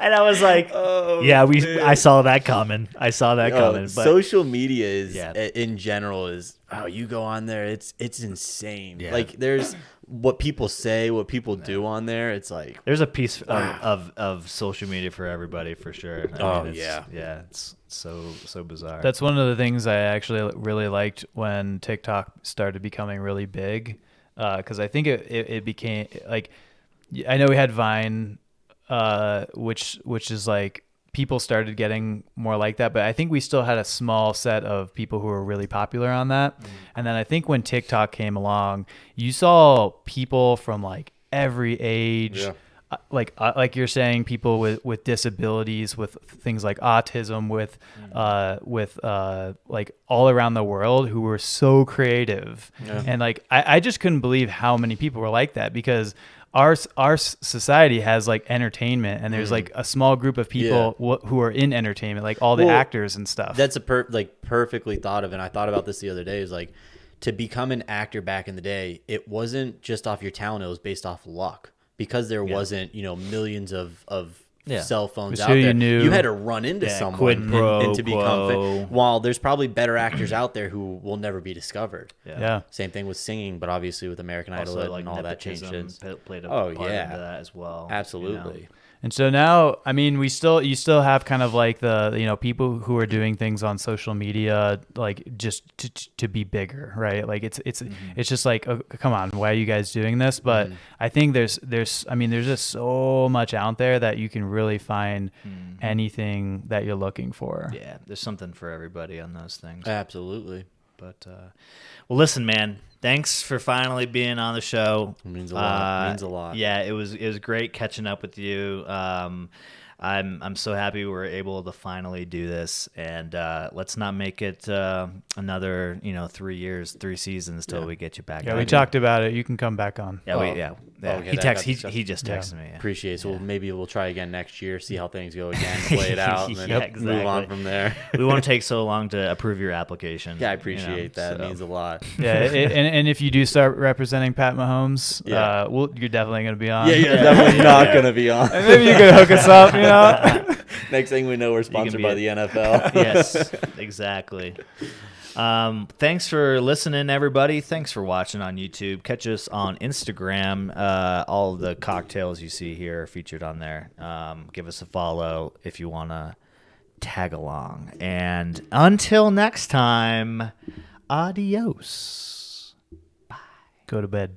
And I was like, I saw that coming. But social media is in general you go on there, it's insane. Yeah. Like there's what people say, what people do on there. It's like there's a piece of social media for everybody for sure. It's so bizarre. That's one of the things I actually really liked when TikTok started becoming really big, because I think it became like, I know we had Vine, which is like people started getting more like that, but I think we still had a small set of people who were really popular on that. And then I think when TikTok came along, you saw people from like every age. Yeah. Like you're saying, people with disabilities, with things like autism, with like all around the world who were so creative. Yeah. And like I just couldn't believe how many people were like that, because our society has like entertainment, and there's like a small group of people who are in entertainment, like all the actors and stuff. That's perfectly thought of. And I thought about this the other day, is like, to become an actor back in the day, it wasn't just off your talent, it was based off luck. Because there wasn't, millions of cell phones out there. You had to run into someone and to become while there's probably better actors out there who will never be discovered. Yeah. Same thing with singing, but obviously with American Idol and all that changed. Played a part into that as well. Absolutely. And so now, I mean, you still have kind of like the, people who are doing things on social media, like just to be bigger, right? Like it's just like, oh, come on, why are you guys doing this? But I think there's just so much out there that you can really find anything that you're looking for. Yeah, there's something for everybody on those things. Absolutely. But well, listen, man. Thanks for finally being on the show. It means a lot. It means a lot. Yeah, it was great catching up with you. I'm so happy we were able to finally do this, and let's not make it another 3 years, 3 seasons till we get you back. Yeah, we talked about it. You can come back on. Yeah, Okay, he just texted me. Yeah. Appreciate it. So maybe we'll try again next year, see how things go again, play it out, and then move on from there. We won't take so long to approve your application. Yeah, I appreciate that. So. It means a lot. Yeah, and if you do start representing Pat Mahomes, you're definitely going to be on. Yeah, you're definitely not going to be on. And maybe you could hook us up, Next thing we know, we're sponsored by the NFL. Yes, exactly. Thanks for listening, everybody. Thanks for watching on YouTube. Catch us on Instagram. All of the cocktails you see here are featured on there. Give us a follow if you want to tag along. And until next time, adios. Bye. Go to bed.